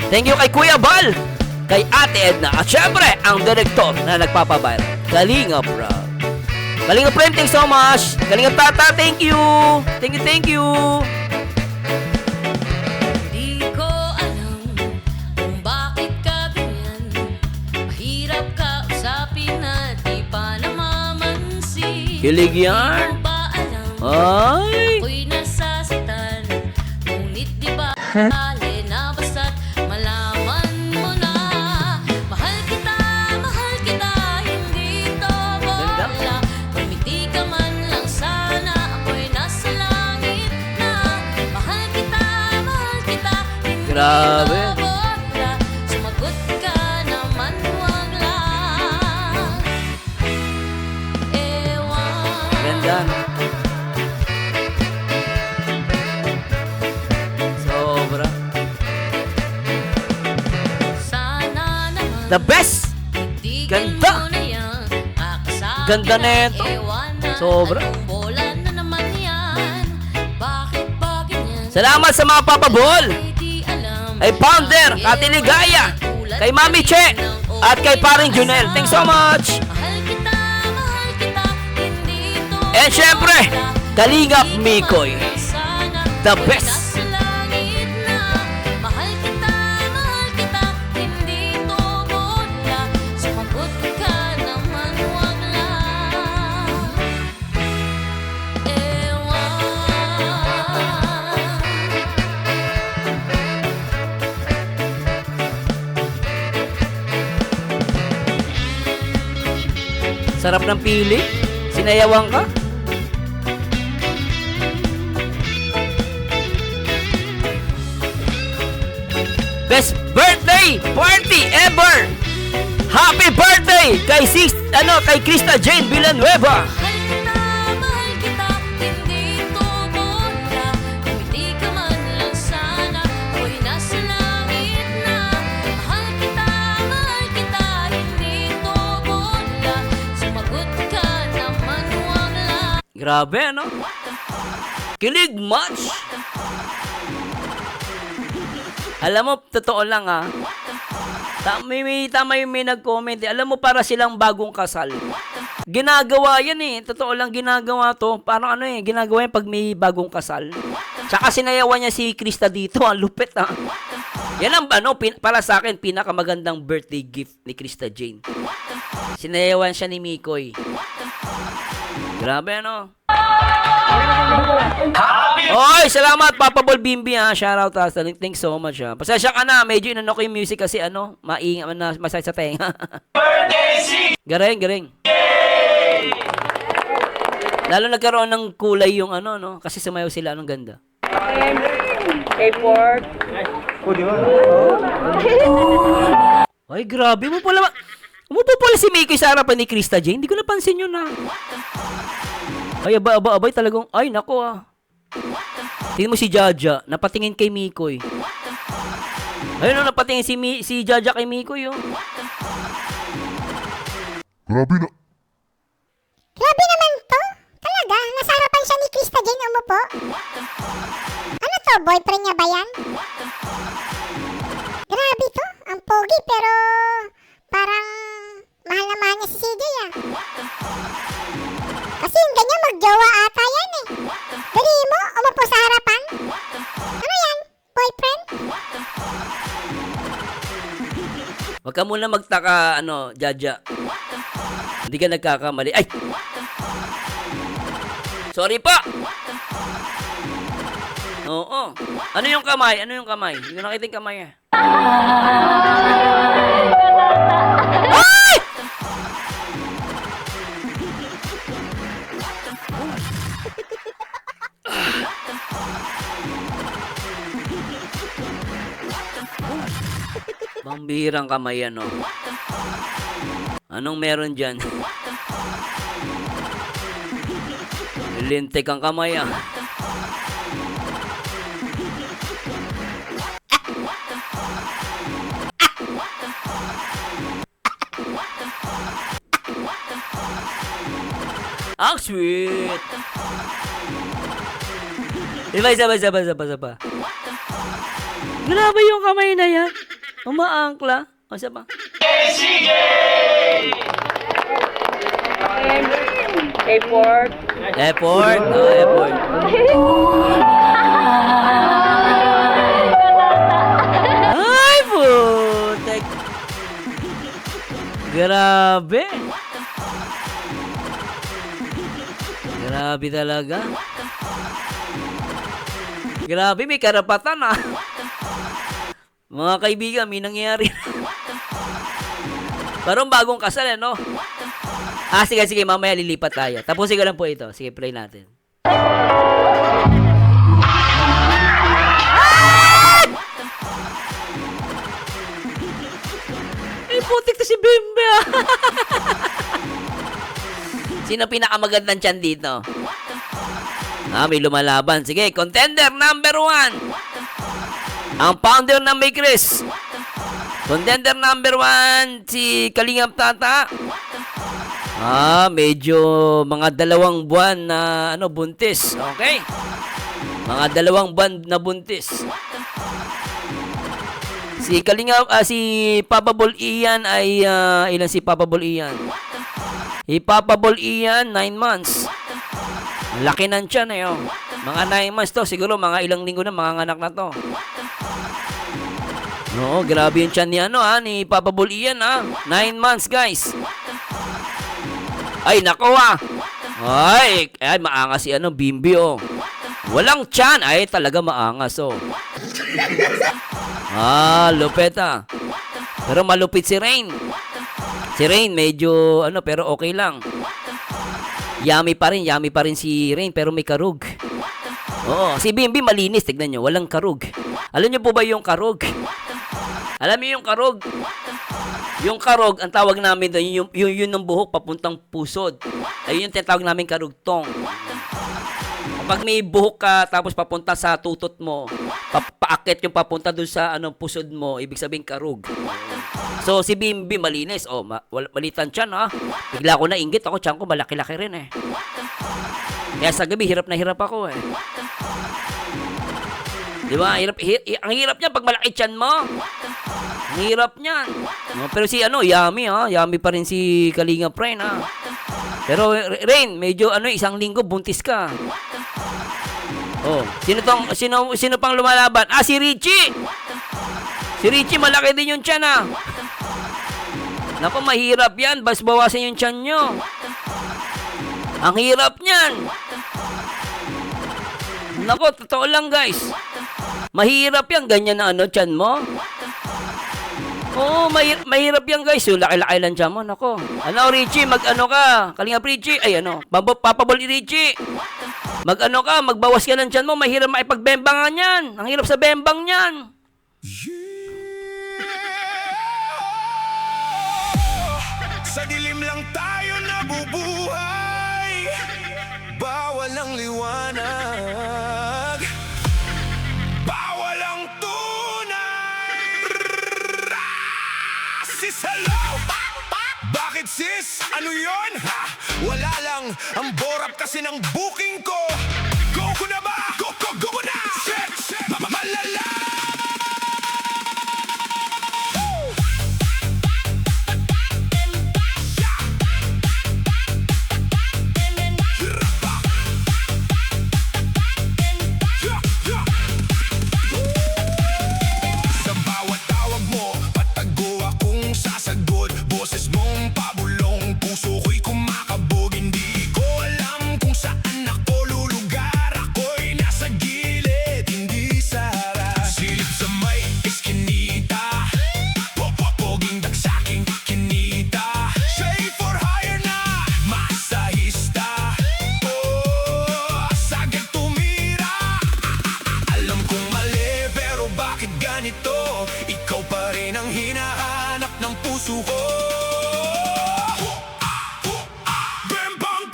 Thank you kay Kuya Bal, kay Ate Edna, at syempre, ang direktor na nagpapabayad. Kalingap Rob. Kalingap Friend, thanks so much. Kalingap Tata, thank you. Thank you. Di ko alam kung bakit ka ganyan. Mahirap ka usapin na di pa namamansin. Kilig Di yan. mo ba alam? Ay! Ako'y nasasaktan. Ngunit di ba alin na basta't malaman mo na. Mahal kita, hindi to bola. Pumiti ka man lang sana. Ako'y nasa langit na. Mahal kita, hindi Grabe. to bola. Sumagot ka naman, wag lang. Ewan. Ganda, no? Sobra. Sana naman The best! tigil Ganda! mo na yan. Akasabi Ganda na neto. ewan na. Sobra. Anong bola na naman yan? Bakit ba ganyan? Salamat sa mga papabol! Ay di alam. Ay Founder, Kati Ligaya, kay Mami Che, at kay Paring Junel. Thanks so much! Mahal kita, hindi to And syempre, bola. Kalingap Di Mikoy. man sana The ako'y best. nasa langit na. Mahal kita, hindi to bola. Sumagot ka naman, wag lang. Ewan. Sarap ng pili. Sinayawan ka. Best birthday party ever! Happy birthday kay kay Krista Jane Villanueva. Mahal kita, hindi to bola. Kumiti ka man lang sana. Ako'y nasa langit na. Mahal kita, hindi to bola. Sumagot ka naman, wag lang. Grabe, no? Kilig much! Alam mo, totoo lang Tama yung may nag-comment. Alam mo, para silang bagong kasal. Ginagawa yan totoo lang ginagawa to. Parang ginagawa yan pag may bagong kasal. Tsaka sinayawan niya si Krista dito. Ang lupit Yan ang para sa akin, pinakamagandang birthday gift ni Krista Jane. Sinayawan siya ni Mikoy. Grabe, Oy, salamat Papa Bol Bimbi Shoutout thanks so much Pasensya ka na, medyo inano ko yung music kasi masay sa tenga. Garing. Lalo nagkaroon ng kulay yung ano, no? Kasi sumayaw sila, anong ganda. Ay, grabe mo pala. Umupo pala si Mikoy sa harapan ni Krista Jane. Hindi ko napansin yun, ah. Ay, abay, talagang, ay, nako, ah. Tingnan mo si Jaja, napatingin kay Mikoy. Ayun, no, napatingin si Jaja kay Mikoy, oh. Grabe naman to. Talaga, nasa harapan siya ni Krista Jane umupo. Ano to, boyfriend niya ba yan? Grabe to, ang pogi pero parang mahal na mahal niya si CJ ah. Kasi yung ganyan magjowa ata yan eh. Dali mo, umupo sa harapan. Ano yan, boyfriend? Huwag ka muna magtaka, ano, Jaja. Hindi ka nagkakamali. Ay! Sorry pa! Oo. Ano yung kamay? Ano yung kamay? Hindi ko nakita yung kamay, eh. Ay! Pambihirang kamay yan, oh. Anong meron dyan? Lintik ang kamay, ah. Ang sweet! Isa pa. Grabe yung kamay na yan. Umaangkla. O, isa pa. Airport. Oh, airport. Ay, putek. Grabe. Grabe talaga. Grabe, may karapatan, ah. Mga kaibigan, may nangyayari. Parang bagong kasal, no? Ah, sige, mamaya lilipat tayo. Tapusin ko lang po ito. Sige, play natin. Ay, putik to si Bimbe, ah. Sino pinakamagandang tiyan dito? Ah, may lumalaban. Sige, contender number 1. Ang founder ng May Chris. Contender number 1, si Kalingap Tata. Ah, medyo mga 2 buwan na buntis. Okay? Mga 2 buwan na buntis. Si Kalingap, si Papa Bol Ian ay, ilan si Papa Bol Ian? Si Papa Bol Ian, 9 months. Laki ng tiyan eh, oh. Mga 9 months to, siguro mga ilang linggo na mga anak na to. Oo, grabe yung tiyan ni ni Papa Bol Ian, 9 months, guys. Ay, nako, Ay, maangas si Bimbi, oh. Walang tiyan, ay talaga maangas, oh. Lupet, Pero malupit si Rain. Si Rain, medyo, pero okay lang. Yummy pa rin si Rain, pero may karug. Oo, si Bimbi malinis, tignan nyo, walang karug. Alam nyo po ba yung karug? Alam niyo yung karug? Yung karug, ang tawag namin doon, yun ng buhok papuntang pusod. Ayun yung tinatawag namin karugtong. Kapag may buhok ka, tapos papunta sa tutot mo, paakit yung papunta doon sa pusod mo, ibig sabihin karug. So, si Bimbi malinis. Oh, malitan tiyan, Bigla ko na inggit ako, tiyan ko malaki-laki rin, eh. Kaya sa gabi, hirap na hirap ako, eh. Di ba? Ang hirap niya pag malaki tiyan mo. Ang hirap niyan. No, pero si Yummy, Yummy pa rin si Kalinga Pren, Pero Rain, medyo 1 linggo buntis ka. Oh, sino pang lumalaban? Si Richie. Si Richie malaki din yung tiyan, Naku, mahirap yan. Bawasan yung tiyan nyo. Ang hirap niyan. Naku, totoo lang, guys. Mahirap yan. Ganyan na tiyan mo. Oo, mahirap yan guys. Yung laki-laki lang dyan mo. Nako. Ano, Richie, mag-ano ka? Kalingap Richie. Ay, ano, papabol Richie. Mag-ano ka, magbawas ka lang dyan mo. Mahirap maipagbembangan yan. Ang hirap sa bembang yan. Sa dilim lang tayo nabubuhay, bawal ang liwanag, bawal ang tunay. Sis, hello? Bakit sis? Ano yon? Ha? Wala lang, ang borap kasi ng booking ko. Go ko na ba? Go na! Shit! Malala! Sa bawat tawag mo, patago akong sasagot. Boses mong pabulong, puso ko'y kumakabog. Hindi ko alam kung saan ako lulugar. Ako'y nasa gilid, hindi sa harap. Silip sa may iskinita, poging dagsaking kinita. Siya'y for hire na, masahista. Oh, sagad tumira. Alam kong mali, pero bakit ganito? Ikaw pa rin ang hinahanap ng puso ko. Bembang,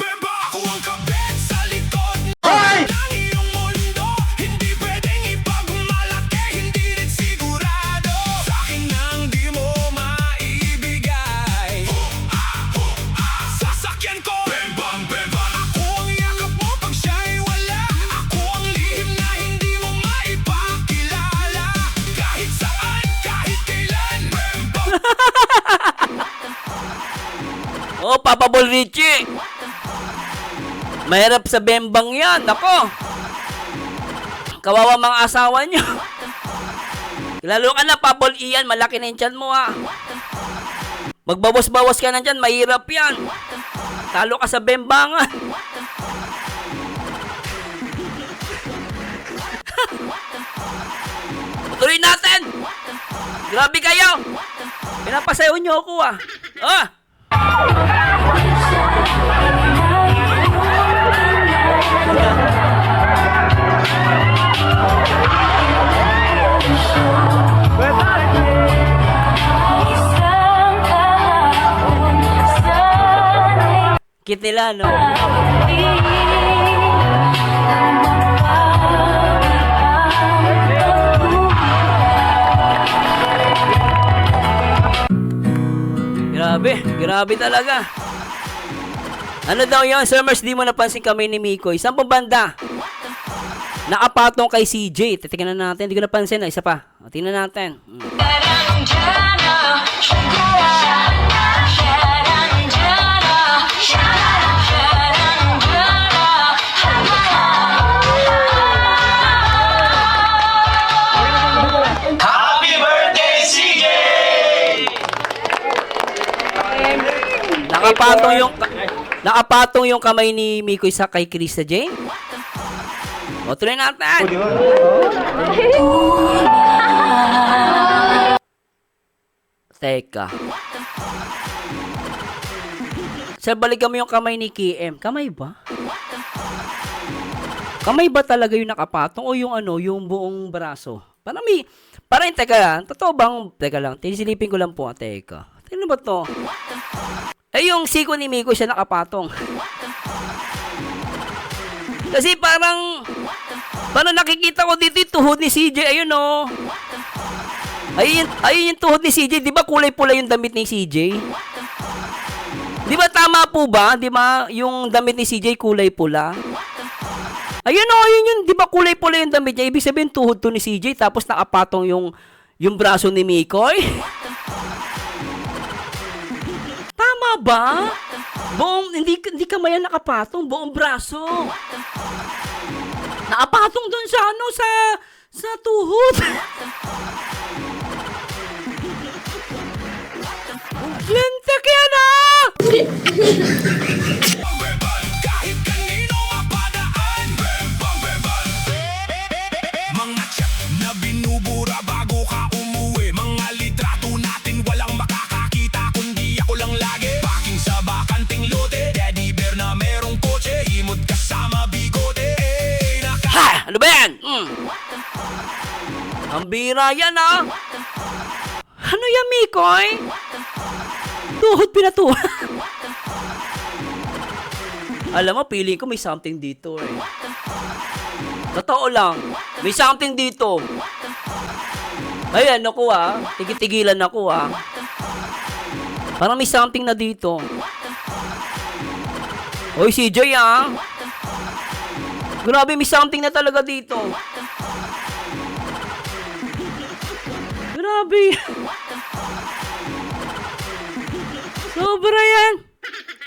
ako ang kabit sa likod ng iyong mundo. Hindi pwedeng ipagmalaki, hindi rin sigurado. Sa'kin nang di mo maibigay. Sasakyan ko, bembang. Ako ang yakap mo pag siya'y wala. Ako ang lihim na hindi mo maipakilala. Kahit saan, kahit kailan, bembang. Oh, papabol Richie. Mahirap sa bembang yan. Nako. Kawawa mga asawa nyo. Lalo ka na, Papol Ian. Malaki na yung tiyan mo, ha. Magbawas-bawas ka na dyan. Mahirap yan. Talo ka sa bembangan. Tuloy natin. Grabe kayo. Pinapasayaw nyo ako, ah. Ah! Cute nila, no? Grabe talaga. Ano daw yun, Sir Mars, di mo napansin kami ni Mikoy. Saan po banda? Nakapatong kay CJ. Titignan natin. Hindi ko napansin. Isa pa. O, tingnan natin. Happy birthday, CJ! Nakapatong yung kamay ni Mikoy sa kay Krista Jane. O, tuloy natin. Teka. Sir, balikan mo yung kamay ni KM. Kamay ba? Kamay ba talaga yung nakapatong o yung ano, yung buong braso? Parang teka lang. Totoo bang, teka lang, tinisilipin ko lang po. Teka. Ano ba to? Eh, yung siko ni Mikoy siya nakapatong. Kasi parang nakikita ko dito yung tuhod ni CJ. Ayun, oh. Ayun yung tuhod ni CJ. Di ba kulay pula yung damit ni CJ? Di ba tama po ba? Di ba yung damit ni CJ kulay pula? Ayun, oh. Ayun yun. Di ba kulay pula yung damit niya? Ibig sabihin tuhod to ni CJ. Tapos nakapatong yung braso ni Mikoy. Tama ba? Buong, hindi kamayan nakapatong, buong braso. Nakapatong doon sa ano, sa tuhod. Lentek yan, ah! Kahit kanino mapadaan, mga chat na binubura bago ka umuwi, mga litra Ang bira yan, ah. Ano yan, Mikoy? Tuhod pinatuhan. Alam mo, feeling ko may something dito eh. Totoo lang, may something dito. Ayan, ako ah. Tigitigilan ako ah. Parang may something na dito. Oy, CJ ah. Grabe, may something na talaga dito. Grabe. Sobra yan.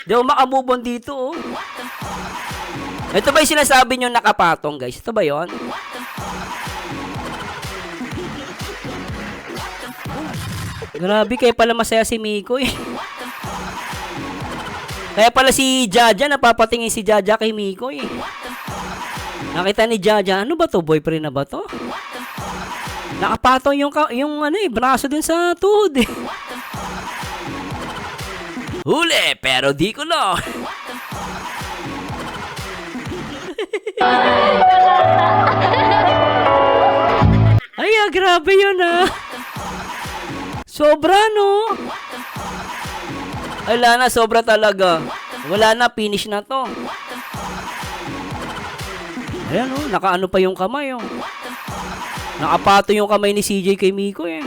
Di ako makamubon dito oh. Ito ba yung sinasabi nyo nakapatong guys? Ito ba yun? Grabe, kaya pala masaya si Miko eh. Kaya pala si Jaja, napapatingin si Jaja kay Miko eh. Nakita ni Jaja, ano ba to? Boyfriend na ba to? Nakapatong yung ano eh, braso dun sa tuhod eh. Huli, pero di ko lo. Ay, grabe yun ah. Sobra no. Ay, wala na, sobra talaga. Wala na, finish na to. Ayan oh, nakaano pa yung kamay oh. Nakapato yung kamay ni CJ kay Miko eh.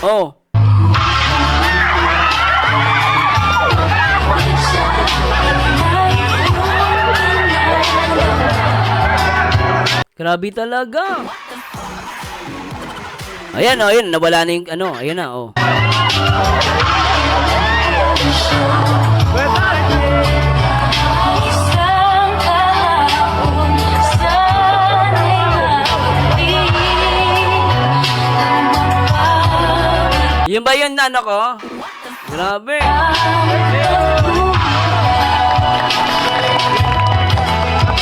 Oh. Grabe talaga. Ayan oh, ayan, nawala na yung ano, ayan na oh. Yun ba yun na ano ko? Grabe.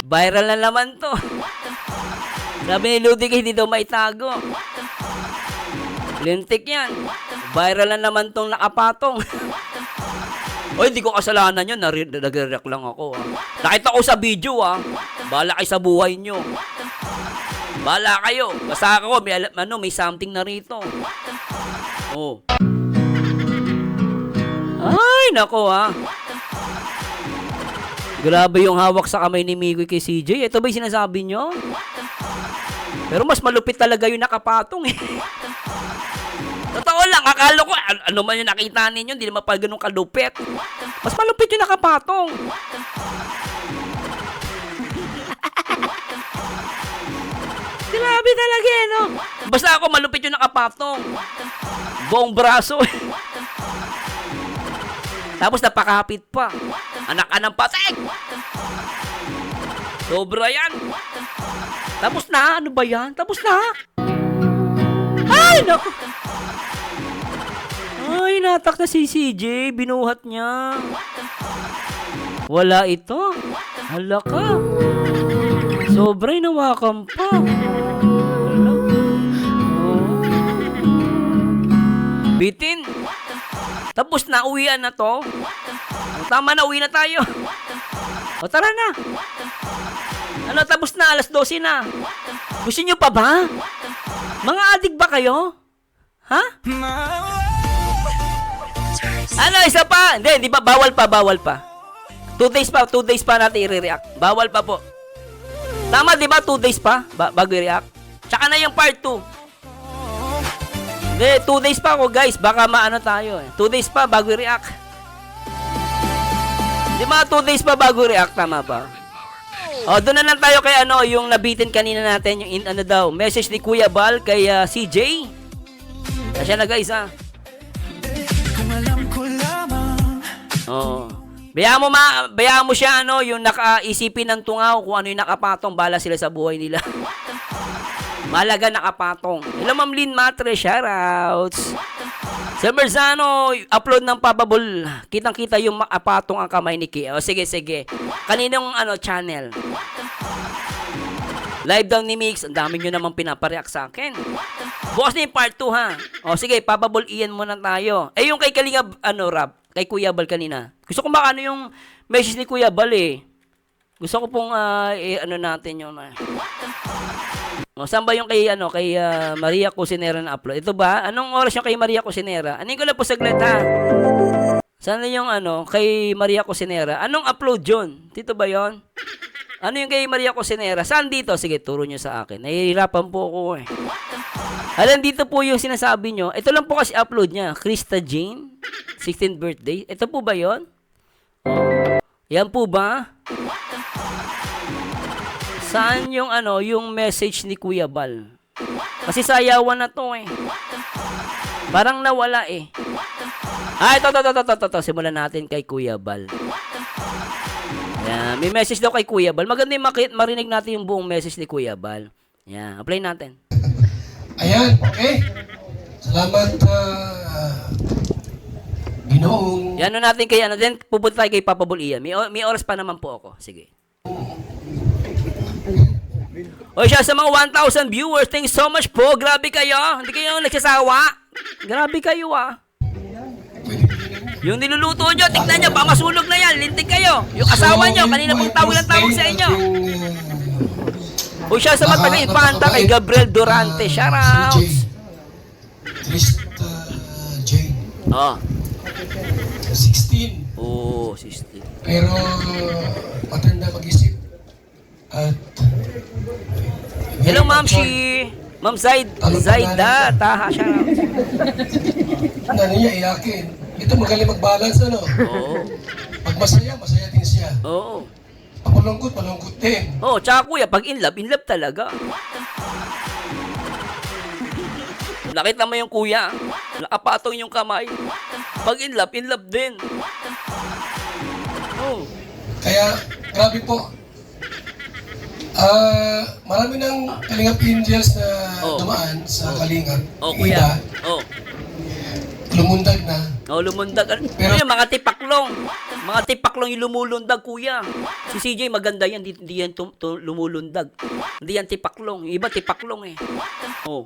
Viral na naman to. Sabi ni Ludig, hindi daw maitago. Lintik yan. Viral na naman tong nakapatong. Oy, hindi ko kasalanan yun. Nag-react lang ako. Ah. Nakita ko sa video ah. Bahala kayo sa buhay nyo. Bahala kayo. Basta ako, may something na rito. Oh. Ay, nako ah. Grabe yung hawak sa kamay ni Mikoy kay CJ. Ito ba yung sinasabi nyo? Pero mas malupit talaga yung nakapatong eh. Totoo lang, akala ko, ano man yung nakita ninyo, hindi naman pa ganun kalupit. Mas malupit yung nakapatong. Grabe talaga eh, no? Basta ako, malupit yung nakapatong. Buong braso eh. Tapos napakapit pa. Anak ka ng patek. Sobra yan. Tapos na, ano ba yan? Tapos na. Ay, naku. Ay, natak na si CJ. Binuhat niya. Wala ito. Hala ka. Sobra, inawakan pa. Hala. Oh. Bitin. Tapos na, uwian na to. O, tama na, uwi na tayo. O, tara na. Ano, tapos na, alas 12 na. Gusto nyo pa ba? Mga adik ba kayo? Ha? Ano, isa pa? Hindi pa, bawal pa. 2 days pa natin i-react. Bawal pa po. Tama, di ba? 2 days pa bago i-react. Tsaka na yung part 2. Hindi, 2 days pa ako, guys. Baka maano tayo eh. 2 days pa bago i-react. Di ba, 2 days pa bago i-react, tama ba? O, doon na lang tayo kay ano, yung nabitin kanina natin, yung ano daw, message ni Kuya Bal kay CJ. Kasi na guys, ha. Oo. Bayaan mo siya, ano, yung nakaisipin ng tungaw kung ano yung nakapatong, bala sila sa buhay nila. Malaga nakapatong. Hello, Ma'am Lynn Matre, shoutouts. Sir Berzano, upload ng pababol. Kitang-kita yung makapatong ang kamay ni Kia. O, sige. Kaninong ano, channel? Live daw ni Mix. Ang dami nyo namang pinapareact sa akin. Bukas na yung part 2, ha? O, sige, pababol iyan muna tayo. Eh, yung kay Kalinga, ano, Rap? Kay Kuya Bal kanina. Gusto ko makano yung message ni Kuya Bal, eh. Gusto ko pong ano natin yung saan ba yung kay Maria Cusinera na upload? Ito ba? Anong oras yung kay Maria Cusinera? Anin ko lang po saglit ha. Saan yung kay Maria Cusinera? Anong upload yun? Dito ba yon? Ano yung kay Maria Cusinera? Saan dito? Sige, turo nyo sa akin. Nahihirapan po ako eh. Alam, dito po yung sinasabi nyo. Ito lang po kasi upload niya. Krista Jane, 16th birthday. Ito po ba yon? Yan po ba? Saan yung yung message ni Kuya Bal? Kasi sayawan na to eh. Parang nawala eh. Ito. Simulan natin kay Kuya Bal. Yan, may message daw kay Kuya Bal. Maganda yung marinig natin yung buong message ni Kuya Bal. Yan, apply natin. Ayan, okay. Salamat, Ginoong. Yan natin kay then pupunta tayo kay Papa Bull Ian. May oras pa naman po ako. Sige. O siya sa mga 1,000 viewers, thank you so much po. Grabe kayo. Hindi kayo nagsasawa. Grabe kayo Yung niluluto nyo, tignan nyo, pamasulog na yan. Lintik kayo. Yung asawa nyo, kanina pong tawag sa inyo. O siya sa mga taga-Infanta kay Gabriel Durante. Shout out. Krista Jane. 16. Oh, 16. Pero matanda mag-isip. At Hello, Ma'am Shi. Ma'am Zaida. Taha, shout out. Ano niya, iyakin. Ito magaling mag-balance, Oo. Pag masaya, masaya din siya. Oo. Pag malungkot din. Oo, tsaka kuya, pag in love talaga. Nakita mo yung kuya, nakapatong yung kamay. Pag in love din. Oh. Kaya, grabe po. Marami ng Kalingap Angels na dumaan sa Kalingap. Kuya. Lumundag na. Lumundag. Pero yung mga tipaklong. Mga tipaklong yung lumulundag, kuya. Si CJ maganda yan, hindi yan lumulundag. Hindi yan tipaklong. Yung iba tipaklong eh.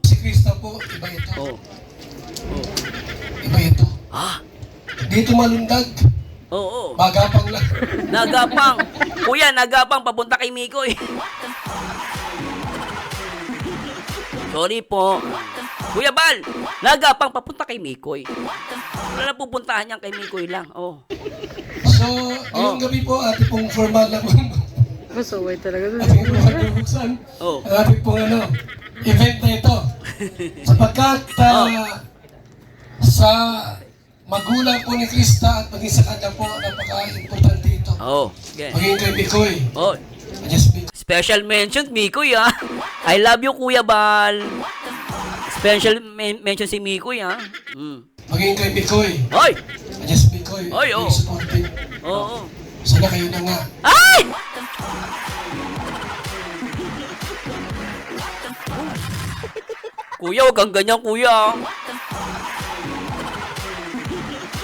Si Krista po, iba ito. Iba ito. Dito malundag. Oo. Magapang lang. Nagapang. Kuya, nagapang. Papunta kay Mikoy. Sorry po. Kuya Bal, nagapang papunta kay Mikoy. Wala na pupuntahan niyan kay Mikoy lang. So, ngayong gabi po, ating pong formal na pong Masaway talaga. ating pong magbubuksan. Ang ating pong event na ito. Sapagkat sa magulang po ni Krista at maging sa kanya po, napaka-importante ito. Okay. Maging kay Mikoy. Special mention, Mikoy I love you, Kuya Bal. Special mention si Mikoy Maging kay Mikoy. Hoy! Mikoy. Oy, supportive. Oo. Sana kayo na nga. Ay! Kuya, huwag kang ganyan, kuya.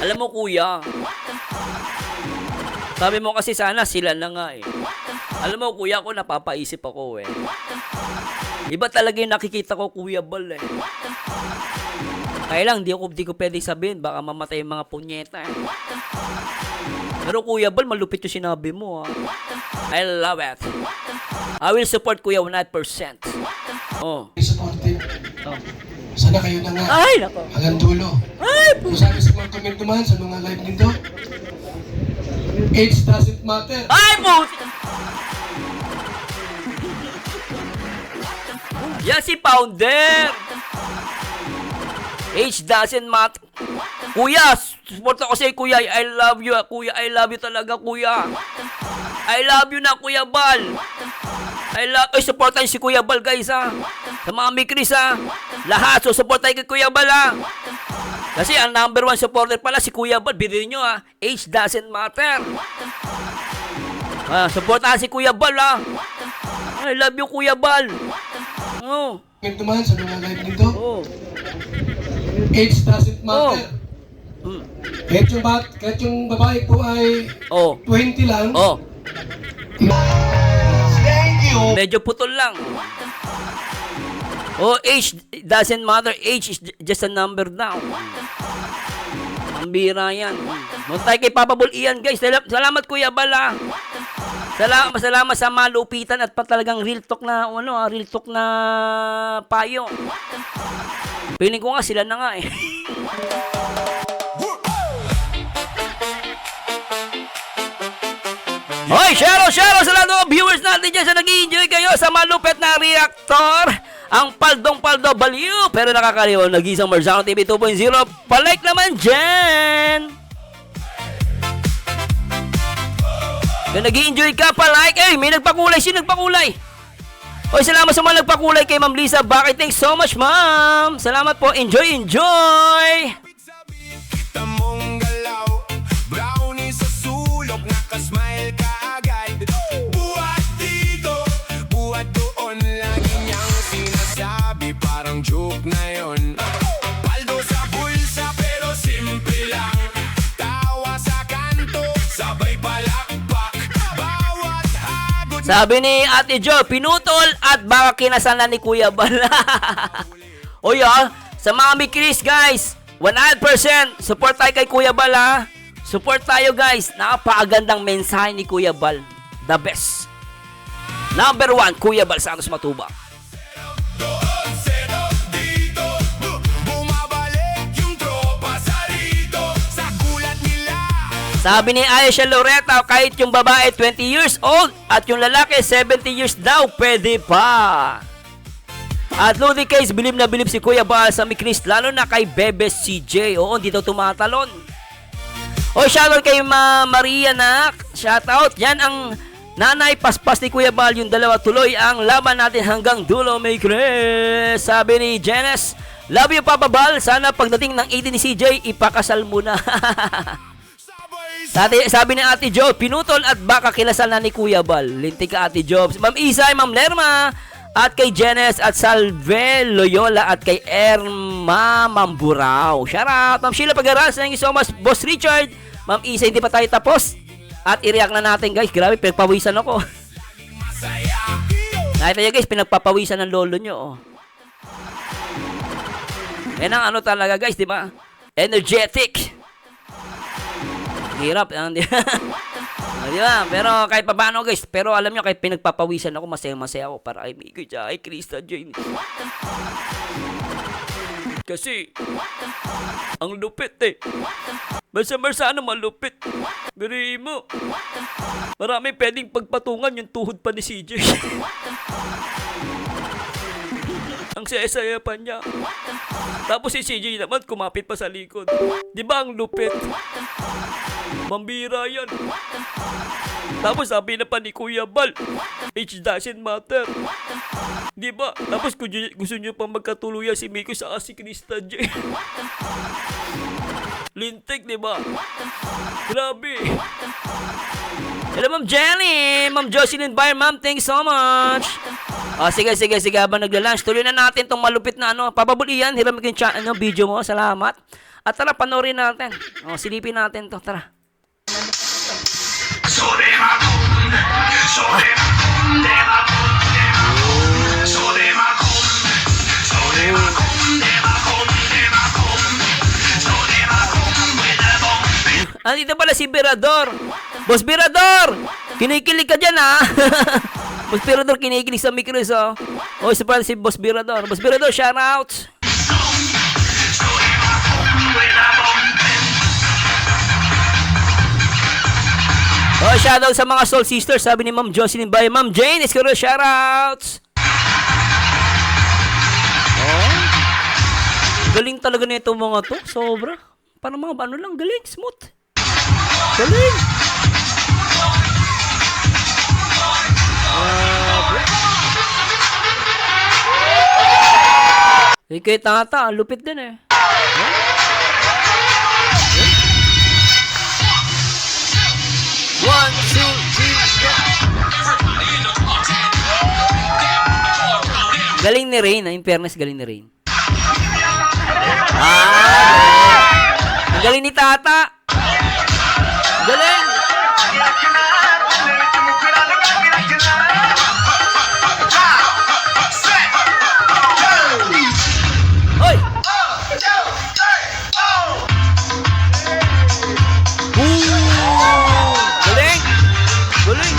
Alam mo, kuya, sabi mo kasi sana sila na nga eh. Alam mo, kuya, ako napapaisip ako eh. Iba talaga yung nakikita ko, Kuya Bal eh. Kaya lang, di ko pwede sabihin, baka mamatay yung mga punyeta eh. Pero Kuya Bal, malupit yung sinabi mo I love it. I will support Kuya 100%. Supportive. Sana kayo na nga. Ay, nako. Hanggang dulo. Ay, Kung sabi sa mga comment naman sa mga live nito, age doesn't matter. Ay, puti! Yan si Pounder! Age doesn't matter. Kuya, support ako sa'yo, kuya. I love you, kuya. I love you talaga, kuya. I love you na, Kuya Bal. Supportan si Kuya Bal, guys, Sa mga Mikris, Lahat, so support tayo kay Kuya Bal, Kasi ang number 1 supporter pala si Kuya Bal. Bilhin nyo, Age doesn't matter. Supportan si Kuya Bal, I love you, Kuya Bal. Comment naman sa mga live nito, age doesn't matter. Kahit yung babae po ay 20 lang. Medyo putol lang. Age doesn't matter. Age is just a number now. Ang bira yan. Muntay kay Papa Bull Ian, guys. Salamat, Kuya Bal, Salamat sa malupitan at pa talagang real talk na payo. Feeling ko nga sila na nga eh. Hoy, share sa lahat ng viewers natin dyan sa nag-i-enjoy kayo sa malupet na reactor. Ang paldong-paldo baliw pero nakakaliw. Nag-isang Marzano TV 2.0. Palike naman dyan. Kung nag-i-enjoy ka, palike. Eh, may nagpakulay. Sino nagpakulay? Hoy, salamat sa mga nagpakulay kay Ma'am Lisa. Bakit? Thanks so much, Ma'am. Salamat po. Enjoy! Kita mong galaw, brownie sa sulok, nakasmile ka agad. Buhat dito, buhat doon, lagi niyang sinasabi, parang joke na yon. Paldo sa bulsa pero simple lang, tawa sa kanto, sabay palakpak, bawat hagod. Sabi ni Ate Jo, pinutol at baka kinasalan ni Kuya Bal. O sa mga Mikris guys, 100% support tayo kay Kuya Bal ha. Support tayo guys. Napakagandang mensahe ni Kuya Bal. The best. Number 1, Kuya Bal Santos Matubang. Doon, sedok dito, bumabalik yung tropa sa rito, sa gulat nila. Sabi ni Ayesha Loretta, kahit yung babae 20 years old at yung lalaki 70 years daw, pwede pa. At Lodi Case, bilib na bilib si Kuya Bal sa Mikris, lalo na kay Bebes CJ. Oo, hindi daw tumatalon. O, shoutout kay Maria Nak. Shoutout. Yan ang nanay paspas ni Kuya Bal. Yung dalawa tuloy ang laban natin hanggang dulo, Mikris. Sabi ni Janice, love you Papa Bal. Sana pagdating ng 18 ni CJ, ipakasal mo na. Sabi ni Ate Jo, pinutol at baka kinasal na ni Kuya Bal. Lintik ka Ate Jo. Ma'am Isay, Ma'am Lerma, at kay Jenes at Salve Loyola at kay Erma Mamburao. Shout out, Ma'am Sheila Pagaras. Thank you so much, Boss Richard. Ma'am Isa, hindi pa tayo tapos. At i-react na natin guys. Grabe, pinagpawisan ako. Nakita nyo guys, pinagpapawisan ng lolo nyo. Oh. Yan ang ano talaga guys, di ba? Energetic. Hirap. Di ba? Pero kahit pa paano guys, pero alam nyo, kahit pinagpapawisan ako, masaya-masaya ako para kay Mikoy tsaka kay Krista Jane. Kasi, ang lupit eh. Basta ano malupit. Biriin mo. Marami pwedeng pagpatungan yung tuhod pa ni CJ. Ang saya-saya pa niya. Tapos si CJ naman kumapit pa sa likod. Di ba ang lupit? Mambira yan. Tapos sabi na pa ni Kuya Bal, age doesn't matter. Diba? Tapos gusto nyo pang magkatuluyan si Miko sa si Krista J. Lintik, diba? Grabe. Hello, Ma'am Jenny. Ma'am Jocelyn Bayer, Ma'am. Thanks so much. Sige. Habang nagla-lunch, tuloy na natin tong malupit na papabulian. Hiram yung video mo. Salamat. At tara, panoorin natin. Silipin natin to. Tara. Andito pala si Birador. Boss Birador! Kinikilig ka dyan ha. Boss Birador, kinikilig sa Mikris oh. Isa pala si Boss Birador. Boss Birador, shout out! Shoutout sa mga Soul Sisters, sabi ni Ma'am Jocelyn Baye. Ma'am Jane, iskaro shoutouts. Galing talaga na itong mga to, sobra. Parang mga ano lang, galing, smooth. Galing. Kay Tata, lupit din eh. One, two, three, go. Galing ni Rain, in fairness, galing ni Rain. Ang galing ni Tata. Galing. Hoy! Galing. Galing.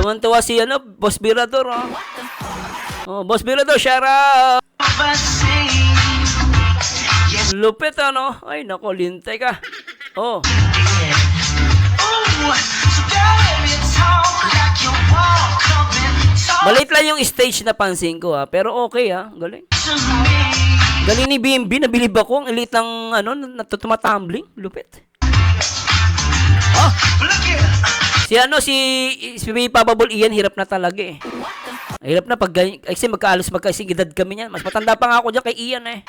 Tuwan-tuwa si Boss Birador, oh. Oh, Boss Birador, shout out! Lupit, ano? Ay, nako, lintay ka. Oh. Maliit lang yung stage na pansin ko, ha. Pero okay, ha. Galing. Galing ni Bimbi, nabilib ako. Ang elite ng, tumatambling. Lupit. Oh. Si Papa Bol Ian, hirap na talaga, eh. Hirap na pag, kasi magkaising edad kami niyan. Mas matanda pa nga ako dyan kay Ian, eh.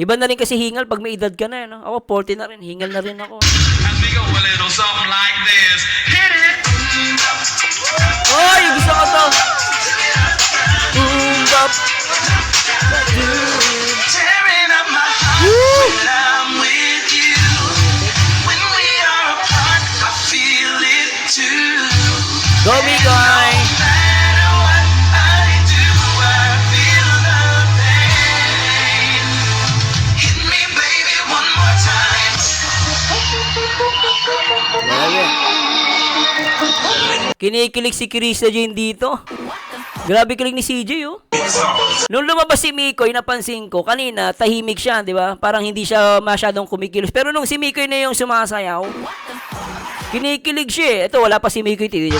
Iba na rin kasi hingal pag may edad ka na, eh, no? Ako, 40 na rin. Hingal na rin ako. And we go a little something like this. Hit it! Oy, gusto ko to. Boom, bop. Tearing up my heart when I'm with you. When we are apart, I feel it too. Go, Mikoy. No matter what I do, I feel the pain. Hit me, baby, one more time. Kinikilig si Krista Jane dito. Grabe kilig ni CJ, oh. Nung lumabas si Mikoy, napansin ko, kanina, tahimik siya, di ba? Parang hindi siya masyadong kumikilos. Pero nung si Mikoy na yung sumasayaw, kinikilig siya, eh. Ito, wala pa si Mikoy, tignan nyo.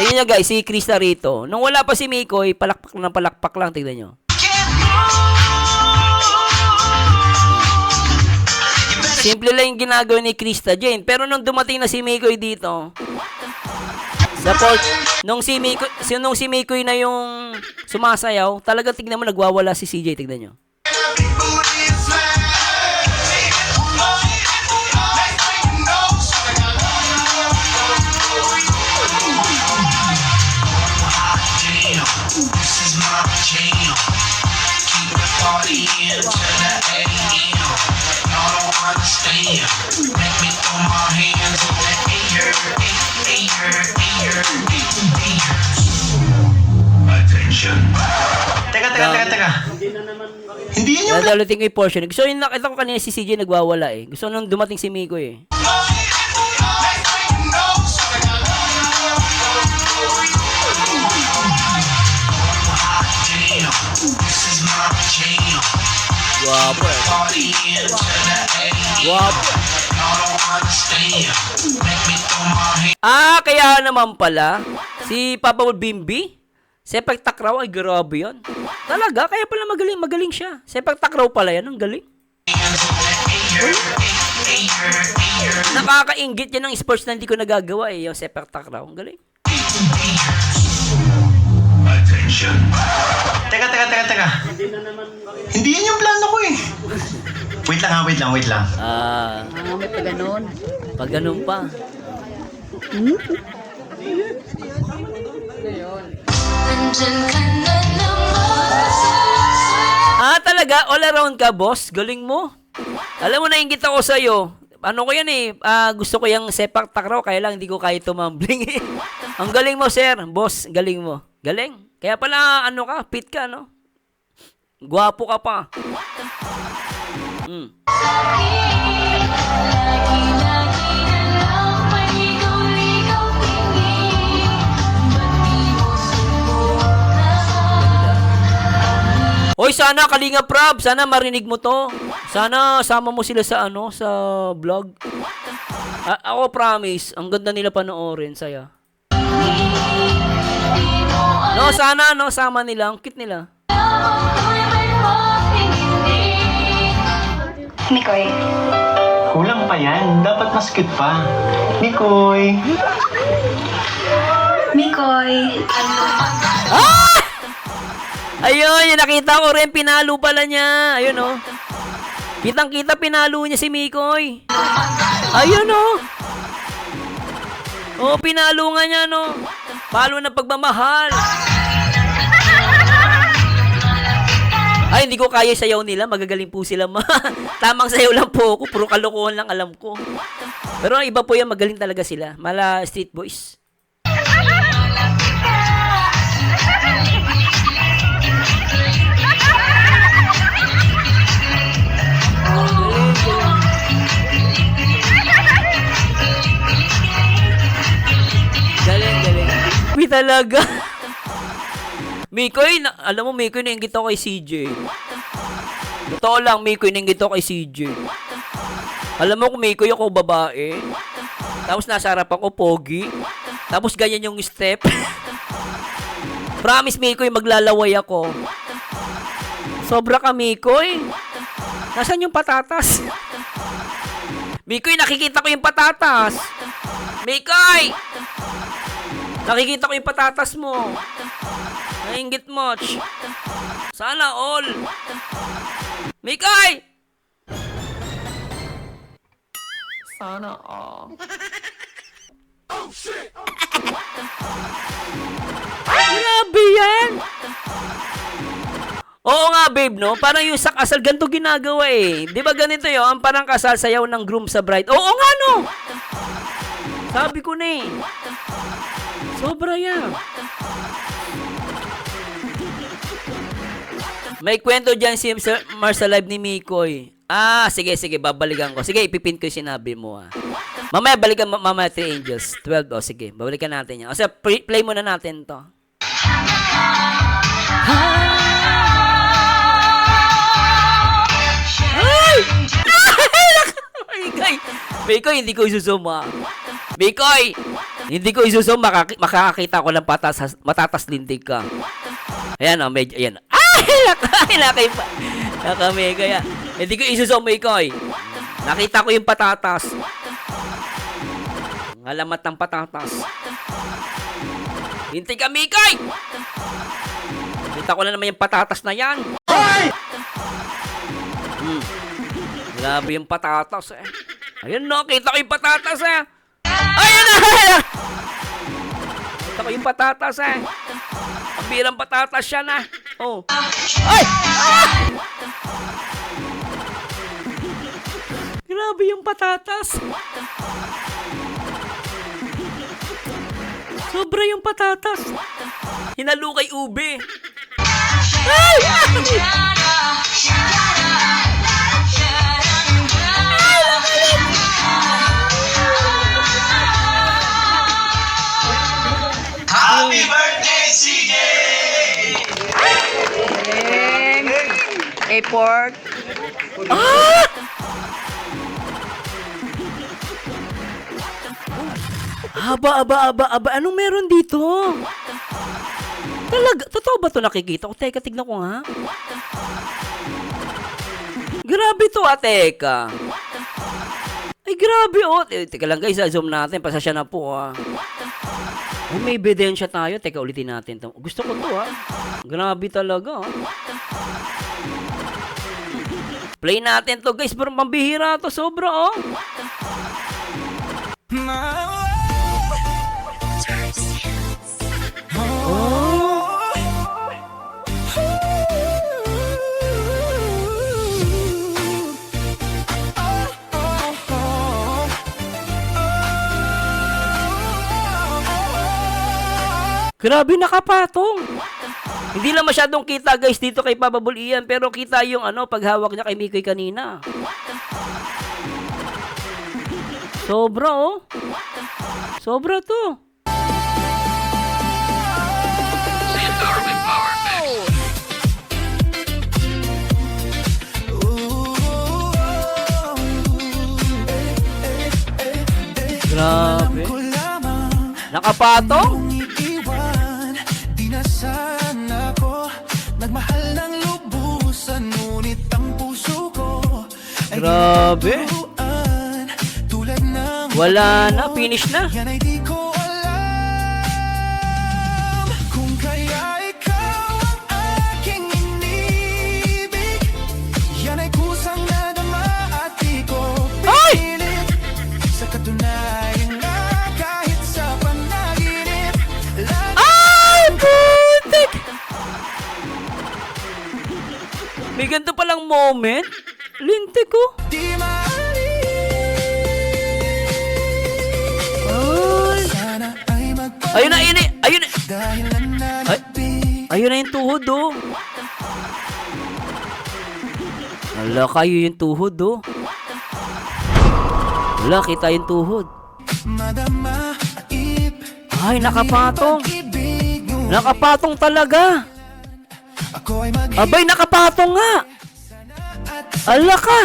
Tignan nyo, guys, si Krista rito. Nung wala pa si Mikoy, palakpak lang, tignan nyo. Simple lang yung ginagawa ni Krista Jane. Pero nung dumating na si Mikoy dito, nung si Mikoy na yung sumasayaw, talaga tignan mo, nagwawala si CJ, tignan nyo. Teka. Hindi yun yung... Dadalating ko yung portion. Gusto yung nakita ko kanina si CJ nagwawala, eh. Gusto nung dumating si Mikoy, eh. Guwapo, eh. Guwapo. Ah, kaya naman pala, si Papa Bimbi, sepak takraw, ay grabe yun. Talaga, kaya pala magaling siya. Sepak takraw pala yan, ang galing. Nakakaingit yan ng sports na hindi ko nagagawa, eh, yung sepak takraw, ang galing. Teka. Hindi yun yung plano ko, eh. Wait lang. May pag-ganon. Pag-ganon pa. Nandyan ka na naman. Talaga, all around ka, boss. Galing mo. Alam mo, nainggit ako sa'yo. Ano ko yan, eh. Gusto ko yung sepak takraw, kaya lang hindi ko kaya tumambling, eh. Ang galing mo, sir. Boss, galing mo. Galing. Kaya pala, fit ka, no? Gwapo ka pa. Hoy, sana Kalinga Prab, sana marinig mo to. Sana sama mo sila sa sa vlog. Ako promise, ang ganda nila panoorin, saya. No, sana sama nila, ang cute nila. Mikoy. Kulang pa yan. Dapat mas cute pa. Mikoy. Ayun, yung nakita ko rin, pinalo pala niya. Ayun, oh. Kitang-kita, pinalo niya si Mikoy. Ayun, oh. Oh, pinalo nga niya, no. Palo ng pagmamahal. Ay, hindi ko kaya sayaw nila. Magagaling po sila, Tamang sayaw lang po ako. Puro kalokohan lang alam ko. Pero iba po yan, magaling talaga sila. Mala street boys. Grabe talaga. Mikoy, alam mo, Mikoy, nainggit ako kay CJ. Totoo lang, Mikoy, nainggit ako kay CJ. Alam mo kung Mikoy ako babae. Tapos nasa harap ako, pogi. Tapos ganyan yung step. Promise, Mikoy, maglalaway ako. Sobra ka, Mikoy. Nasaan yung patatas? Mikoy, nakikita ko yung patatas. Mikoy! Nakikita ko yung patatas mo. Nainggit much. Sana all. Mikoy! Sana all. Grabe yan! Oo nga, babe, no? Parang yung sa kasal, ganito ginagawa eh. Di ba ganito yun? Parang kasal, sayaw ng groom sa bride. Oo nga, no? Sabi ko na eh. Sobra yan. May kwento dyan si Marsa Live ni Mikoy. Ah, sige, babalikan ko. Sige, ipipin ko yung sinabi mo, ah. Mamaya, balikan, mamaya 3 Angels. 12, oh, sige, babalikan natin yan. O, sige, play muna natin to. Mikoy, hindi ko isusum, ah. Mikoy, hindi ko isusum, makakakita ko ng matatas lintig ka. Ayan, oh, medyo, ayan. Nakamikoy, ah. Hindi ko isusum, Mikoy. Nakita ko yung patatas. Ang alamat ng patatas. Lintig ka, Mikoy! Kita ko na naman yung patatas na yan. Grabe yung patatas, eh. Ayun, no, kita ko yung patatas, eh. Ayun na! Kita ko yung patatas, eh. Ang birang patatas siya na. Oh. Ay! Ah! Grabe yung patatas. Sobra yung patatas. Hinalukay ube. Ay! Happy birthday, CJ! Airport. Ah! Aba. Anong meron dito? Talaga, totoo ba ito nakikita ko? Teka, tignan ko nga. Grabe to, teka. Ay, grabe, oh. Teka lang, guys, zoom natin. Pasasya na po, ah. Ay, may ebidensya tayo. Teka, ulitin natin to. Gusto ko to, ah. Grabe talaga, ah. Play natin to, guys. Parang pambihira to. Sobra, oh. Grabe, nakapatong. Hindi lang masyadong kita, guys, dito kay Papa Bull Ian, pero kita yung paghawak niya kay Mikoy kanina. Sobra, oh. Sobra to. Grabe. Nakapatong? Grabe. Wala na, finish na. Ay! Ay, putik! May ganito palang moment. Lintik ko. Ayun na. Ayun na yung tuhod, oh. Wala kayo yung tuhod, oh. Wala, kita yung tuhod. Ay, nakapatong. Nakapatong talaga. Ako ay mag Abay, nakapatong nga. Ala ka.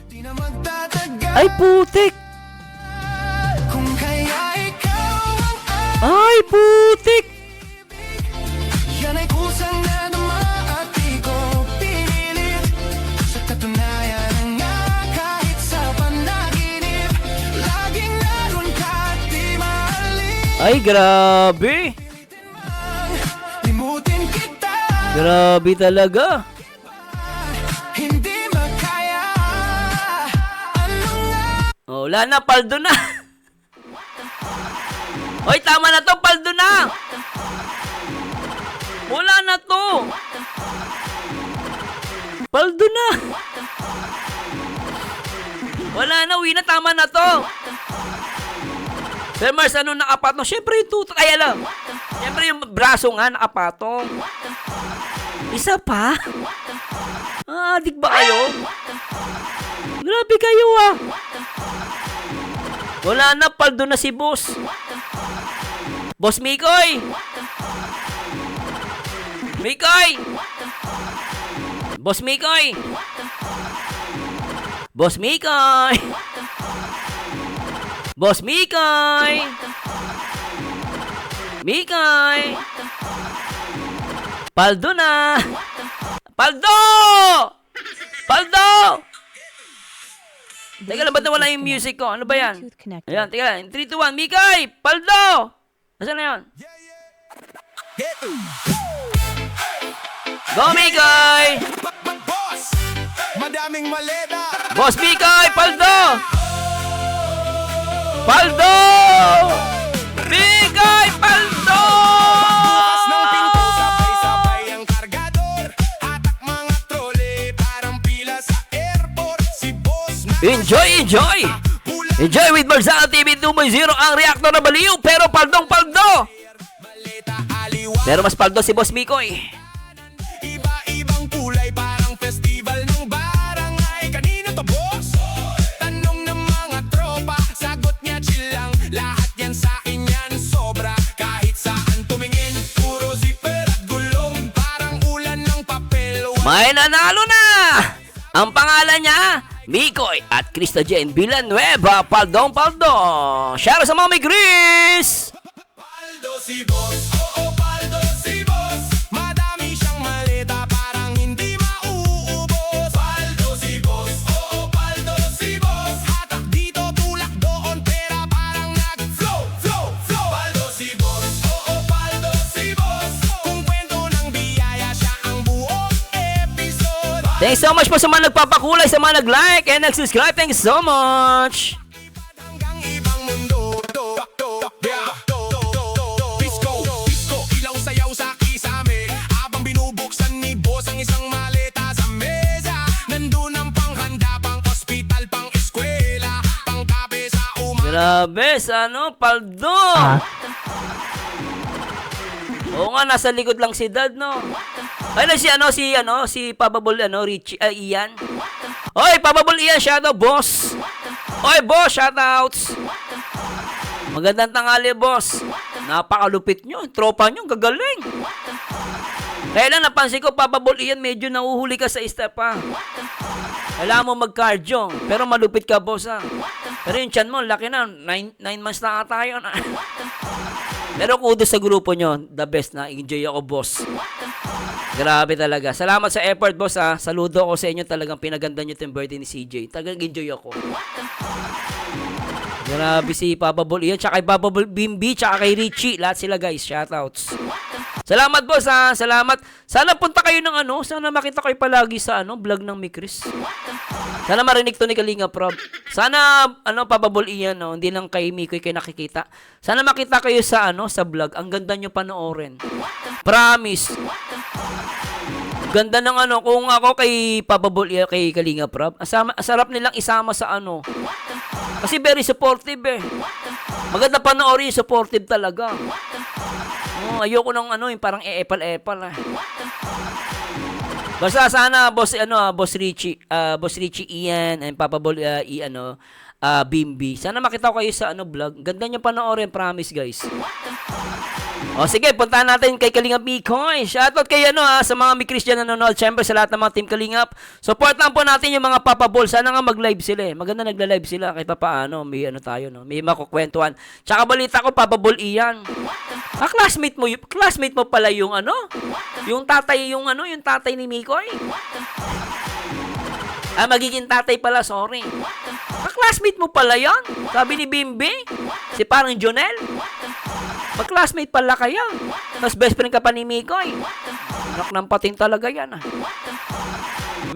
di na magtatagal. Ay, putik. Kung kaya ikaw ang Ay, putik. yan ay kusang nadama at di ko pinilit. Sa katunayan nga kahit sa panaginip, laging naroon ka at di maalis. Ay, grabe. Limutin kita, Grabe talaga. hindi makaya. Ano nga? Oh, wala na, paldo na. Hoy, tama na to, paldo na. Wala na to. Paldo na. Wala na, uwi na, tama na to. Sir Mars, ano nakapatong? Siyempre yung tutok, ay alam. Siyempre yung braso nga nakapatong. Isa pa? Adik ba kayo? Grabe kayo ah. Wala na, paldo na si boss. Boss Mikoy! Mikoy! Boss Mikoy! Boss Mikoy! Boss Mikoy! Mikoy! Paldo na! Paldo! Paldo! Teka lang, ba't nawala yung music ko? Ano ba yan? Ayan, teka lang. 3, 2, 1, Mikoy! Paldo! Nasaan na yun? Go, Mikoy! Boss, madaming maleta. Boss Mikoy! Paldo! Paldo! Mikoy! Paldo! Bukas ng pinto, sabay-sabay ang kargador. Hatak mga trole, parang pila sa airport. Si boss na Enjoy, enjoy! Enjoy with Marzano TV 2.0 ang reactor na baliw, pero paldong paldo! maleta aliwa. Pero mas paldo si Boss Mikoy. Iba-ibang kulay, parang festival ng barangay. Kanino to, boss? Tanong ng mga tropa, sagot niya chill lang. Lahat yan sa akin yan, sobra. Kahit saan tumingin, puro zipper at gulong. Parang ulan ng papel. May nanalo na! Ang pangalan niya, Mikoy at Krista Jane Villanueva, paldong paldo. Shout out sa Mami Chris! Paldo si boss, oo paldo si boss. Madami siyang maleta, parang hindi mauubos. Paldo si boss, oo paldo si boss. Hatak dito, tulak doon, pera parang nag-flow, flow, flow. Paldo si boss, oo paldo si boss. Kung kwento ng biyaya, siya ang buong episode. Thanks so much po sa mga nagpapakulay, sa mga nag-like and nag-subscribe. Thanks so much! Hanggang ibang mundo. Disco, disco, ilaw sayaw sa kisame. Habang binubuksan ni boss ang isang maleta sa mesa. Nandun ang panghanda, pang ospital, pang eskwela, pang kape sa Grabe, sa ano, paldo! Oo nga, nasa likod lang si Dad, no? Ay, si Pababol, Richie, Ian. Oy, Pababol Ian, shoutout, boss! Oy, boss, shoutouts! Magandang tanghali, boss. Napakalupit nyo, tropa nyo, gagaling. Kaya lang, napansin ko, Pababol Ian, medyo nahuhuli ka sa step, ha? Kailangan mo mag-cardio, pero malupit ka, boss, ha? Pero yung chan mo, laki na, 9 months na ata yun. Pero kudos sa grupo nyo, the best na, enjoy ako, boss. Grabe talaga. Salamat sa effort, boss, ha. Saludo ako sa inyo, talagang pinaganda nyo yung birthday ni CJ. Talagang enjoy ako. Grabe si Papa Bol Ian, tsaka kay Papa Bol Bimbi, tsaka kay Richie. Lahat sila, guys. Shoutouts. Salamat, boss, ha. Salamat. Sana punta kayo ng sana makita kayo palagi sa vlog ng Mikris. Sana marinig to ni Kalinga Prob. Sana, Papa Bol Ian, hindi lang kay Mikoy kayo nakikita. Sana makita kayo sa, sa vlog. Ang ganda nyo panoorin. Promise. Ganda ng kung ako kay Papa Bol Ian, kay Kalinga Prob, sarap nilang isama sa Kasi very supportive eh. Maganda panoorin, supportive talaga. Ayoko ng yung parang e-epal-epal eh. Basta sana boss Boss Richie Ian and Papa Bol Bimbi. Sana makita ko kayo sa vlog. Ganda niyo panoorin, promise guys. O sige, puntahan natin kay Kalingap Mikoy. Shoutout kay sa mga may Christian na nanonood. Siyempre sa lahat ng mga Team Kalingap. Support lang po natin yung mga Papa Ball. Sana nga mag-live sila eh. Maganda nagla-live sila. Kahit papaano, may tayo, no? May makukwentuhan. Tsaka balita ko, Papa Ball Ian. Classmate mo pala yung yung tatay, yung tatay ni Mikoy. Magiging tatay pala, sorry. Classmate mo pala yan. Sabi ni Bimbi. Si parang Jonel. Mag-classmate pala kaya. Tapos best friend ka pa ni Mikoy. Anak ng pating talaga yan.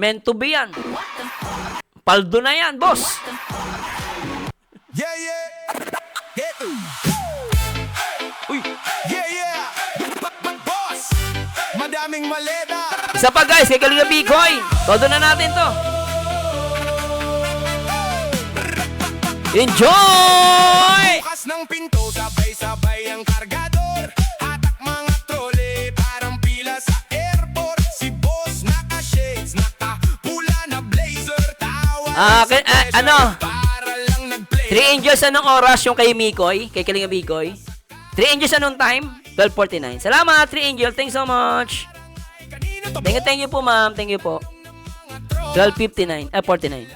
Meant to be yan. Paldo na yan, boss. Yeah, yeah. Uy. Yeah, yeah. Boss, madaming maleta. Isa pa guys, kay Kalingap Mikoy. Todo na natin to. Enjoy! Bukas ng pinto, sabay-sabay ang kargador. Hatak mga trole, parang pila sa airport. Si boss naka-shades, naka-pula na blazer. Tawa para lang nag-play. 3 Angels, anong oras yung kay Mikoy? Kay Kalingap Mikoy? 3 Angels, anong time? 12:49. Salamat, 3 Angel. Thanks so much. Thank you po, ma'am. Thank you po. 12:49. 49.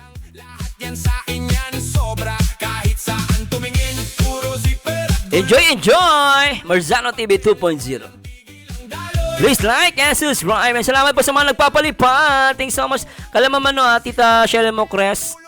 Yan sa akin yan, sobra. Kahit saan tumingin, puro zipper. Enjoy! Marzano TV 2.0. Please like and subscribe. And salamat po sa mga nagpapalipat. Thanks so much. Kalamaman Tita Shelly Mocres.